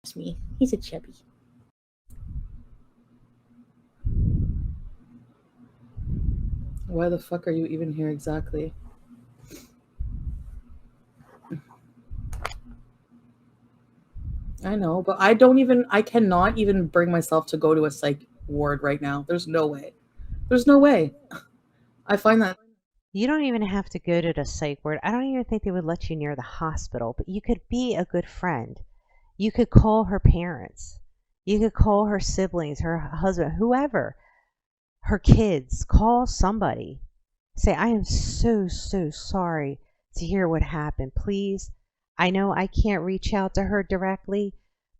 It's me. He's a chubby. Why the fuck are you even here exactly? I know, but I cannot even bring myself to go to a psych ward right now. There's no way. I find that. You don't even have to go to the psych ward. I don't even think they would let you near the hospital, but you could be a good friend. You could call her parents. You could call her siblings, her husband, whoever. her kids. Call somebody. Say, I am so, so sorry to hear what happened. Please, I know I can't reach out to her directly,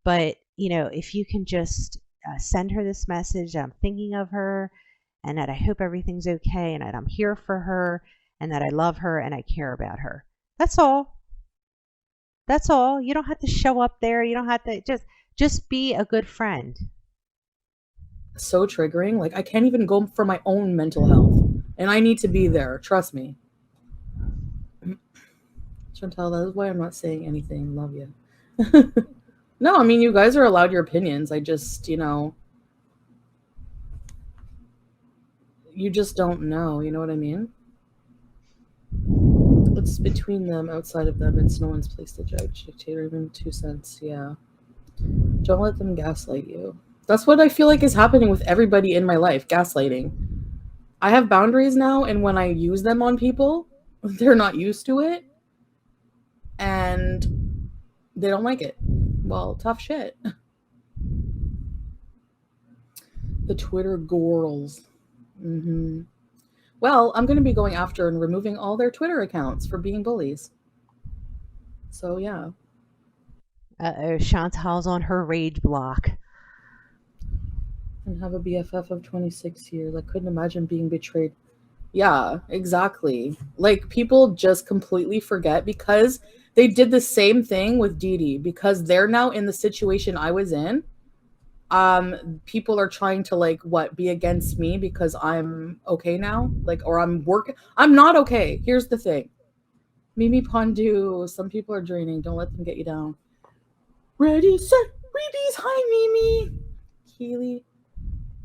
but if you can just send her this message that I'm thinking of her and that I hope everything's okay and that I'm here for her and that I love her and I care about her. That's all. That's all. You don't have to show up there. You don't have to just be a good friend. So triggering. Like, I can't even go for my own mental health, and I need to be there. Trust me. Chantal, that is why I'm not saying anything. Love you. No, I mean, you guys are allowed your opinions. I just, you just don't know. You know what I mean? It's between them, outside of them. It's no one's place to judge, dictate, or even 2 cents. Yeah. Don't let them gaslight you. That's what I feel like is happening with everybody in my life. Gaslighting. I have boundaries now, and when I use them on people, they're not used to it. And they don't like it. Well, tough shit. The Twitter girls. Well, I'm going to be going after and removing all their Twitter accounts for being bullies. So, yeah. Uh-oh, Chantal's on her rage block. And have a BFF of 26 years. I couldn't imagine being betrayed. Yeah, exactly. Like, people just completely forget because they did the same thing with Dee Dee. Because they're now in the situation I was in. People are trying to be against me because I'm okay now, or I'm working. I'm not okay. Here's the thing. Mimi Pondu, some people are draining. Don't let them get you down. Ready, set, rebees. Hi, Mimi. Keely,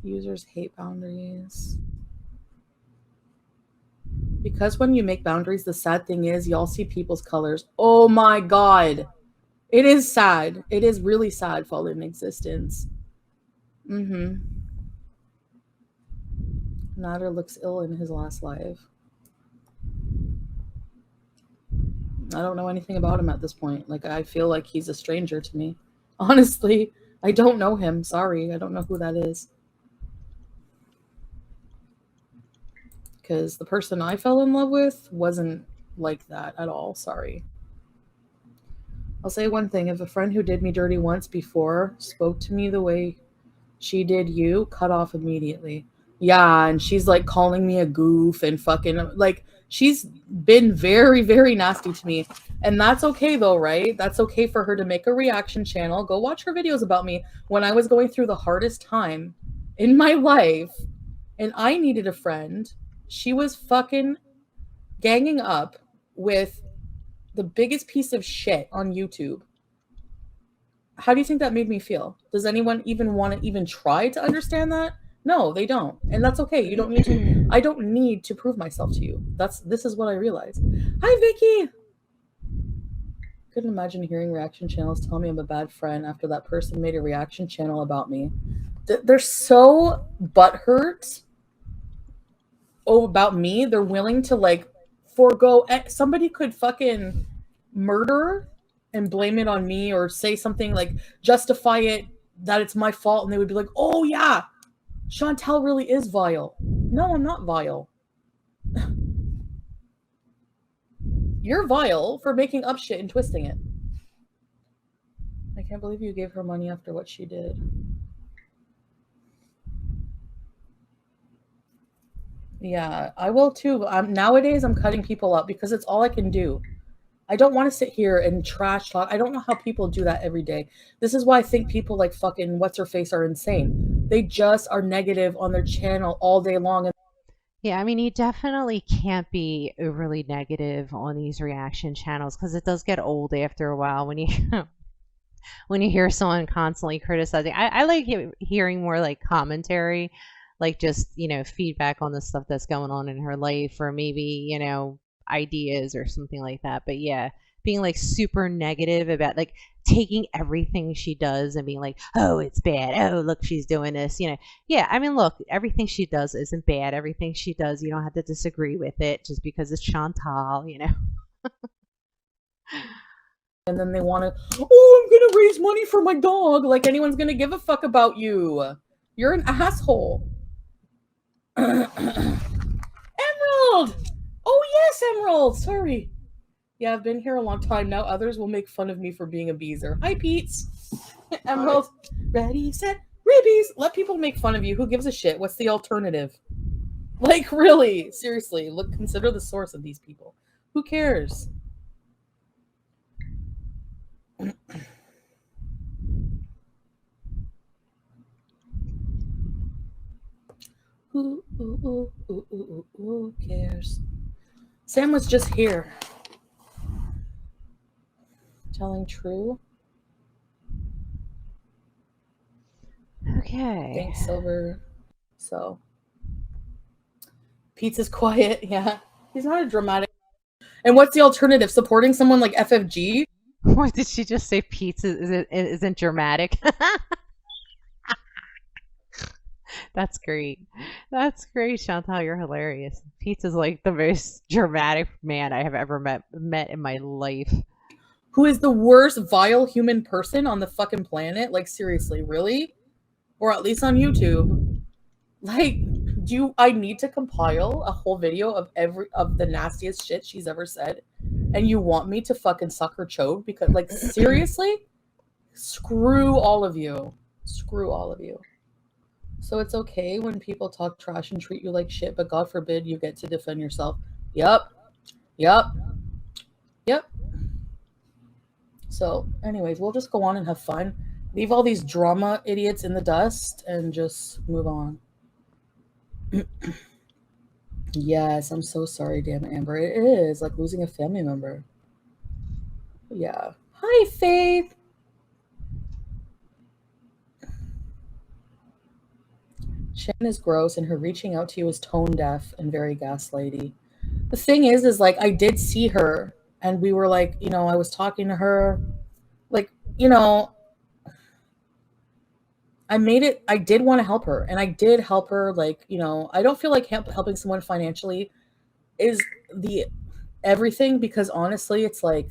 users hate boundaries. Because when you make boundaries, the sad thing is y'all see people's colors. Oh my God. It is sad. It is really sad fallen existence. Nader looks ill in his last live. I don't know anything about him at this point. I feel like he's a stranger to me. Honestly, I don't know him. Sorry, I don't know who that is. Because the person I fell in love with wasn't like that at all. Sorry. I'll say one thing. If a friend who did me dirty once before spoke to me the way she did you, cut off immediately. Yeah, and she's calling me a goof and fucking she's been very, very nasty to me. And that's okay though, right? That's okay for her to make a reaction channel. Go watch her videos about me when I was going through the hardest time in my life and I needed a friend. She was fucking ganging up with the biggest piece of shit on YouTube. How do you think that made me feel? Does anyone even want to even try to understand that? No, they don't. And that's okay. You don't need to. I don't need to prove myself to you. This is what I realized. Hi, Vicky. Couldn't imagine hearing reaction channels tell me I'm a bad friend after that person made a reaction channel about me. They're so butthurt about me. They're willing to forego. Somebody could fucking murder and blame it on me or say something justify it that it's my fault, and they would be like, oh yeah, Chantal really is vile. No, I'm not vile. You're vile for making up shit and twisting it. I can't believe you gave her money after what she did. Yeah, I will too. Nowadays I'm cutting people up because it's all I can do. I don't want to sit here and trash talk. I don't know how people do that every day. This is why I think people like fucking what's-her-face are insane. They just are negative on their channel all day long. Yeah, I mean, you definitely can't be overly negative on these reaction channels because it does get old after a while when you when you hear someone constantly criticizing. I like hearing more commentary, just feedback on the stuff that's going on in her life, or maybe ideas or something like that. But yeah, being super negative about taking everything she does and being oh, it's bad, oh, look, she's doing this, yeah, I mean, look, everything she does isn't bad. Everything she does, you don't have to disagree with it just because it's Chantal. And then they want to, oh, I'm gonna raise money for my dog. Anyone's gonna give a fuck about you. You're an asshole. Emerald! Oh, yes, Emerald! Sorry. Yeah, I've been here a long time now. Others will make fun of me for being a beezer. Hi, Pete's. Emerald. Ready, set, ribbies. Let people make fun of you. Who gives a shit? What's the alternative? Like, really? Seriously, look, consider the source of these people. Who cares? Who cares? Sam was just here. Telling true. Okay. Thanks, Silver. So, Pete's quiet. Yeah, he's not a dramatic. And what's the alternative? Supporting someone like FFG? What did she just say? Pizza isn't dramatic. That's great. That's great, Chantal. You're hilarious. Pizza's like the most dramatic man I have ever met in my life. Who is the worst vile human person on the fucking planet? Like, seriously, really? Or at least on YouTube. Like, I need to compile a whole video of the nastiest shit she's ever said, and you want me to fucking suck her chode? Because, like, seriously? Screw all of you. Screw all of you. So it's okay when people talk trash and treat you like shit, but God forbid you get to defend yourself. Yup. So, anyways, we'll just go on and have fun. Leave all these drama idiots in the dust and just move on. Yes, I'm so sorry, damn it, Amber. It is like losing a family member. Yeah. Hi, Faith. Shannon is gross, and her reaching out to you is tone deaf and very gaslighty. The thing is like, I did see her, and we were like, you know, I was talking to her, like, you know, I did want to help her, and I did help her. Like, you know, I don't feel like helping someone financially is the everything, because honestly, it's like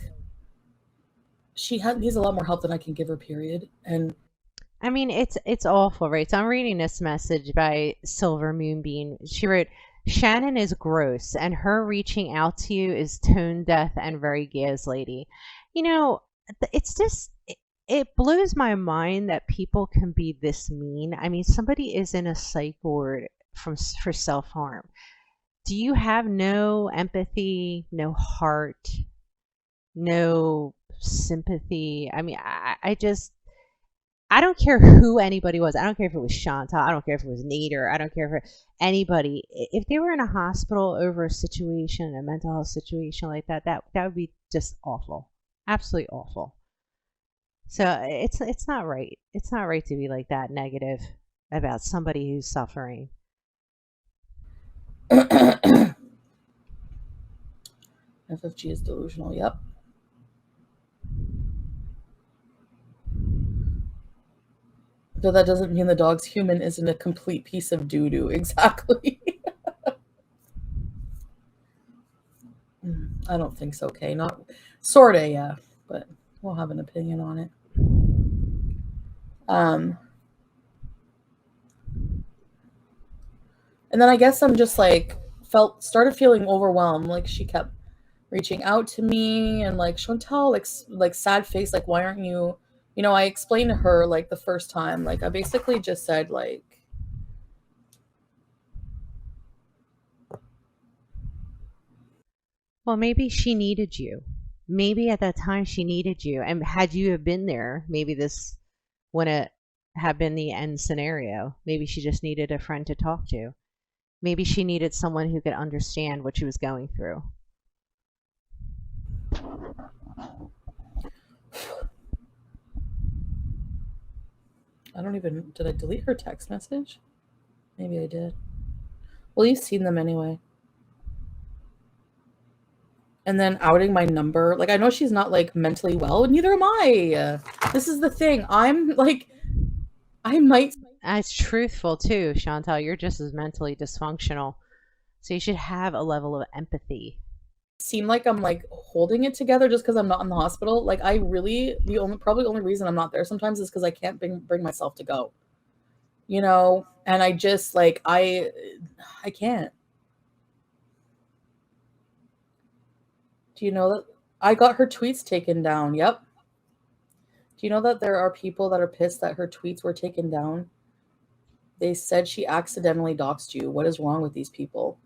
she needs a lot more help than I can give her, period. And I mean, it's awful, right? So I'm reading this message by Silver Moonbeam. She wrote, Shannon is gross, and her reaching out to you is tone deaf and very gaslighty. You know, it's just, it blows my mind that people can be this mean. I mean, somebody is in a psych ward for self-harm. Do you have no empathy, no heart, no sympathy? I mean, I don't care who anybody was. I don't care if it was Chantal. I don't care if it was Nader. I don't care if anybody. If they were in a hospital over a situation, a mental health situation like that, that would be just awful. Absolutely awful. So it's not right. It's not right to be like that negative about somebody who's suffering. FFG is delusional. Yep. Though that doesn't mean the dog's human isn't a complete piece of doo-doo. Exactly. I don't think so, okay? Not sorta, yeah, but we'll have an opinion on it. And then I guess I'm just like started feeling overwhelmed. Like, she kept reaching out to me, and like, Chantal, like sad face, like, why aren't you? You know, I explained to her, like, the first time, like, I basically just said, like, well, maybe she needed you. Maybe at that time she needed you, and had you have been there, maybe this wouldn't have been the end scenario. Maybe she just needed a friend to talk to. Maybe she needed someone who could understand what she was going through. Did I delete her text message? Maybe I did. Well, you've seen them anyway. And then outing my number. Like, I know she's not, like, mentally well. Neither am I. This is the thing. I'm, like, I might... It's truthful, too, Chantal. You're just as mentally dysfunctional. So you should have a level of empathy. Seem like I'm, like, holding it together just because I'm not in the hospital. Like, I really... The only reason I'm not there sometimes is because I can't bring myself to go. you know, and I just like, I can't. Do you know that I got her tweets taken down? Yep. Do you know that there are people that are pissed that her tweets were taken down? They said she accidentally doxed you. What is wrong with these people?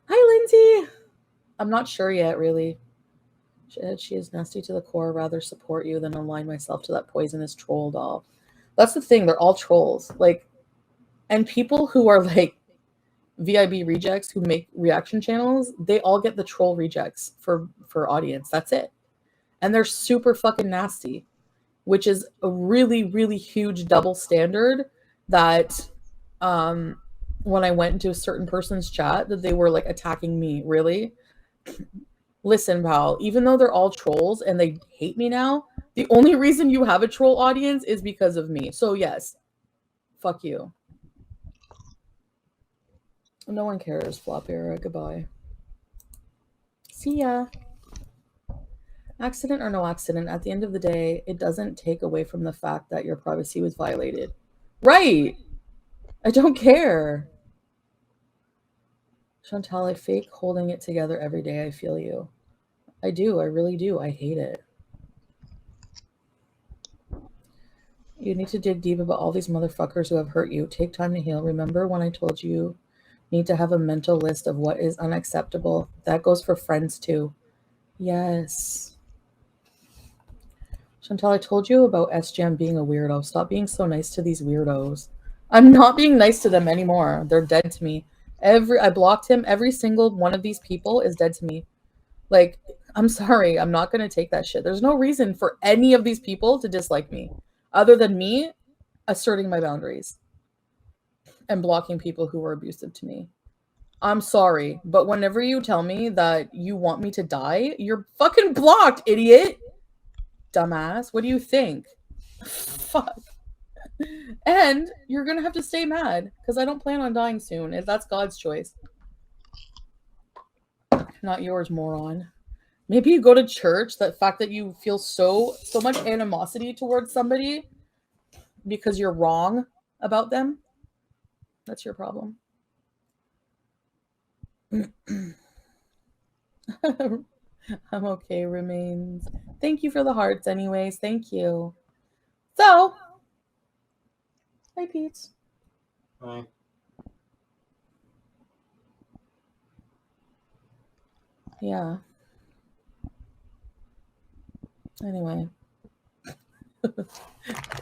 Hi, Lindsay. I'm not sure yet, really. She is nasty to the core. Rather support you than align myself to that poisonous troll doll. That's the thing. They're all trolls. Like, and people who are like VIB rejects who make reaction channels, they all get the troll rejects for audience. That's it. And they're super fucking nasty, which is a really, really huge double standard that when I went into a certain person's chat that they were like attacking me. Really? Listen, pal, even though they're all trolls and they hate me now, the only reason you have a troll audience is because of me. So yes, fuck you. No one cares, Flop Era. Goodbye. See ya. Accident or no accident, at the end of the day, it doesn't take away from the fact that your privacy was violated. Right. I don't care. Chantal, I fake holding it together every day. I feel you. I do. I really do. I hate it. You need to dig deep about all these motherfuckers who have hurt you. Take time to heal. Remember when I told you need to have a mental list of what is unacceptable? That goes for friends too. Yes. Chantal, I told you about SGM being a weirdo. Stop being so nice to these weirdos. I'm not being nice to them anymore. They're dead to me. I blocked him. Every single one of these people is dead to me. Like, I'm sorry. I'm not going to take that shit. There's no reason for any of these people to dislike me other than me asserting my boundaries and blocking people who were abusive to me. I'm sorry, but whenever you tell me that you want me to die, you're fucking blocked, idiot. Dumbass. What do you think? Fuck. And you're gonna have to stay mad because I don't plan on dying soon. If that's God's choice, not yours, moron. Maybe you go to church. That fact that you feel so much animosity towards somebody because you're wrong about them, that's your problem. I'm okay, remains. Thank you for the hearts anyways. Thank you. So, hi, Pete. Hi. Yeah. Anyway.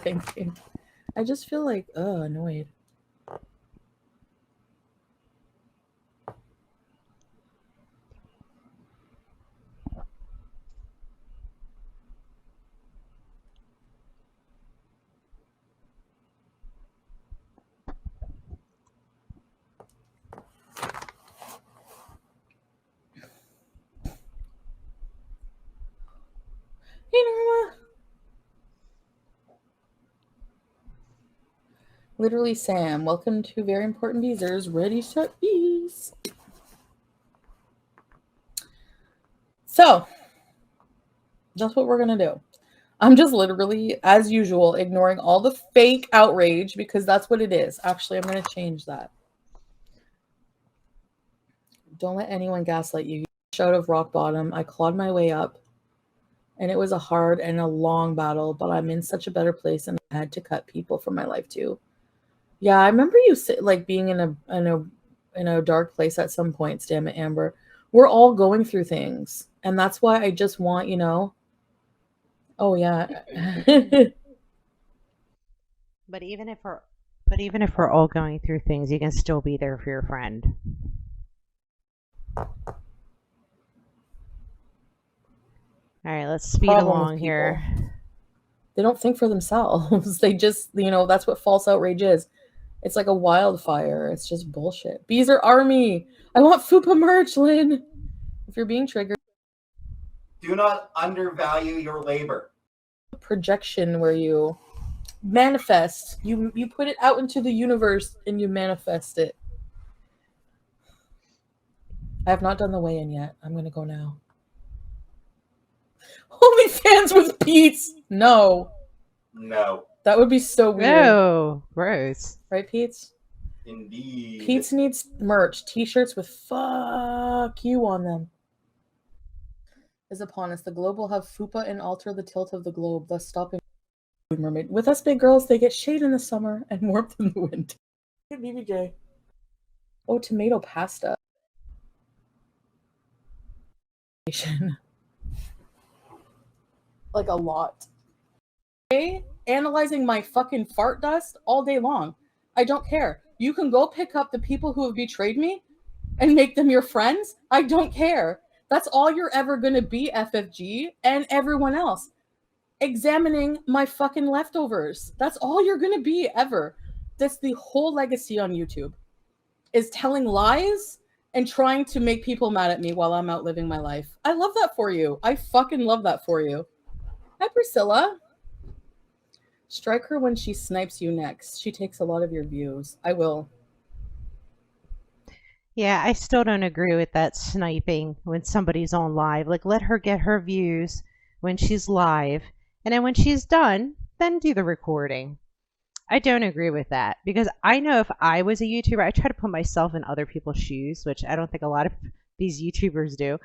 Thank you. I just feel like, annoyed. Hey, Norma. Literally, Sam. Welcome to Very Important Beezers. Ready, set, bees. So, that's what we're going to do. I'm just literally, as usual, ignoring all the fake outrage because that's what it is. Actually, I'm going to change that. Don't let anyone gaslight you. You out of rock bottom. I clawed my way up. And it was a hard and a long battle, but I'm in such a better place and I had to cut people from my life too. Yeah, I remember you like being in a dark place at some point, damn it, Amber. We're all going through things. And that's why I just want, you know. Oh yeah. But even if we're all going through things, you can still be there for your friend. All right, let's speed along here. They don't think for themselves. They just, you know, that's what false outrage is. It's like a wildfire. It's just bullshit. Bees are army. I want FUPA merch, Lynn. If you're being triggered. Do not undervalue your labor. Projection where you manifest. You put it out into the universe and you manifest it. I have not done the weigh-in yet. I'm going to go now. OnlyFans with Pete's. No. No. That would be so weird. Oh, gross. Right, Pete's? Indeed. Pete's needs merch. T-shirts with fuck you on them. Is upon us. The globe will have fupa and alter the tilt of the globe, thus stopping mermaid. With us big girls, they get shade in the summer and warmth in the winter. Hey, BBJ. Oh, tomato pasta. Like a lot. Okay? Analyzing my fucking fart dust all day long. I don't care. You can go pick up the people who have betrayed me and make them your friends. I don't care. That's all you're ever going to be, FFG, and everyone else. Examining my fucking leftovers. That's all you're going to be ever. That's the whole legacy on YouTube. Is telling lies and trying to make people mad at me while I'm out living my life. I love that for you. I fucking love that for you. Hi, Priscilla. Strike her when she snipes you next. She takes a lot of your views. I will. Yeah, I still don't agree with that sniping when somebody's on live. Like, let her get her views when she's live, and then when she's done, then do the recording. I don't agree with that because I know if I was a YouTuber, I try to put myself in other people's shoes, which I don't think a lot of these YouTubers do.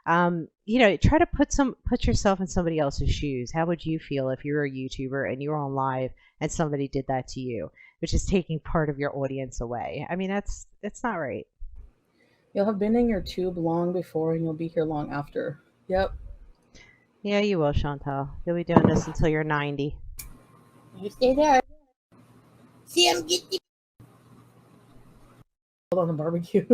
Try to put yourself in somebody else's shoes. How would you feel if you were a YouTuber and you were on live and somebody did that to you, which is taking part of your audience away? I mean, that's not right. You'll have been in your tube long before and you'll be here long after. Yep. Yeah, you will, Chantal. You'll be doing this until you're 90. You stay there. See him get the on the barbecue.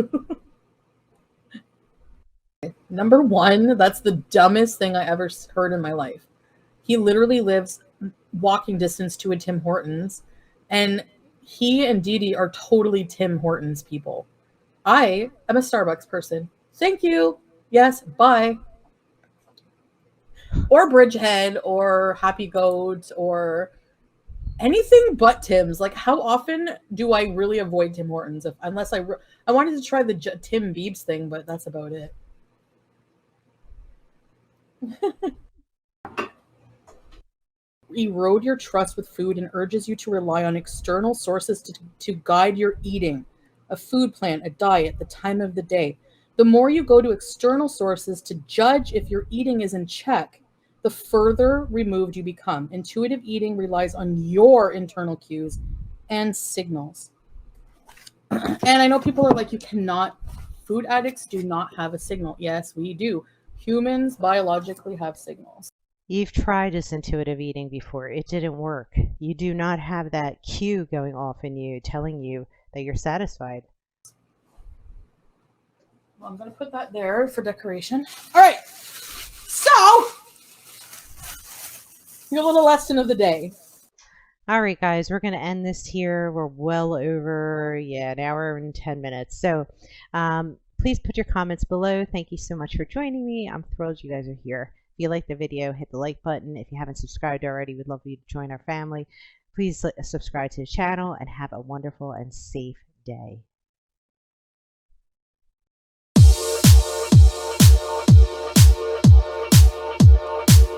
Number one, that's the dumbest thing I ever heard in my life. He literally lives walking distance to a Tim Hortons, and he and Dee Dee are totally Tim Hortons people. I am a Starbucks person. Thank you. Yes, bye. Or Bridgehead, or Happy Goat, or anything but Tim's. Like, how often do I really avoid Tim Hortons? Unless I wanted to try the Tim Biebs thing, but that's about it. Erode your trust with food and urges you to rely on external sources to guide your eating. A food plan, a diet, the time of the day. The more you go to external sources to judge if your eating is in check, the further removed you become. Intuitive eating relies on your internal cues and signals. And I know people are like, you cannot, food addicts do not have a signal. Yes, we do. Humans biologically have signals. You've tried this intuitive eating before. It didn't work. You do not have that cue going off in you telling you that you're satisfied. Well, I'm going to put that there for decoration. All right. So, your little lesson of the day. All right, guys, we're going to end this here. We're well over, an hour and 10 minutes. So please put your comments below. Thank you so much for joining me. I'm thrilled you guys are here. If you liked the video, hit the like button. If you haven't subscribed already, we'd love for you to join our family. Please subscribe to the channel and have a wonderful and safe day.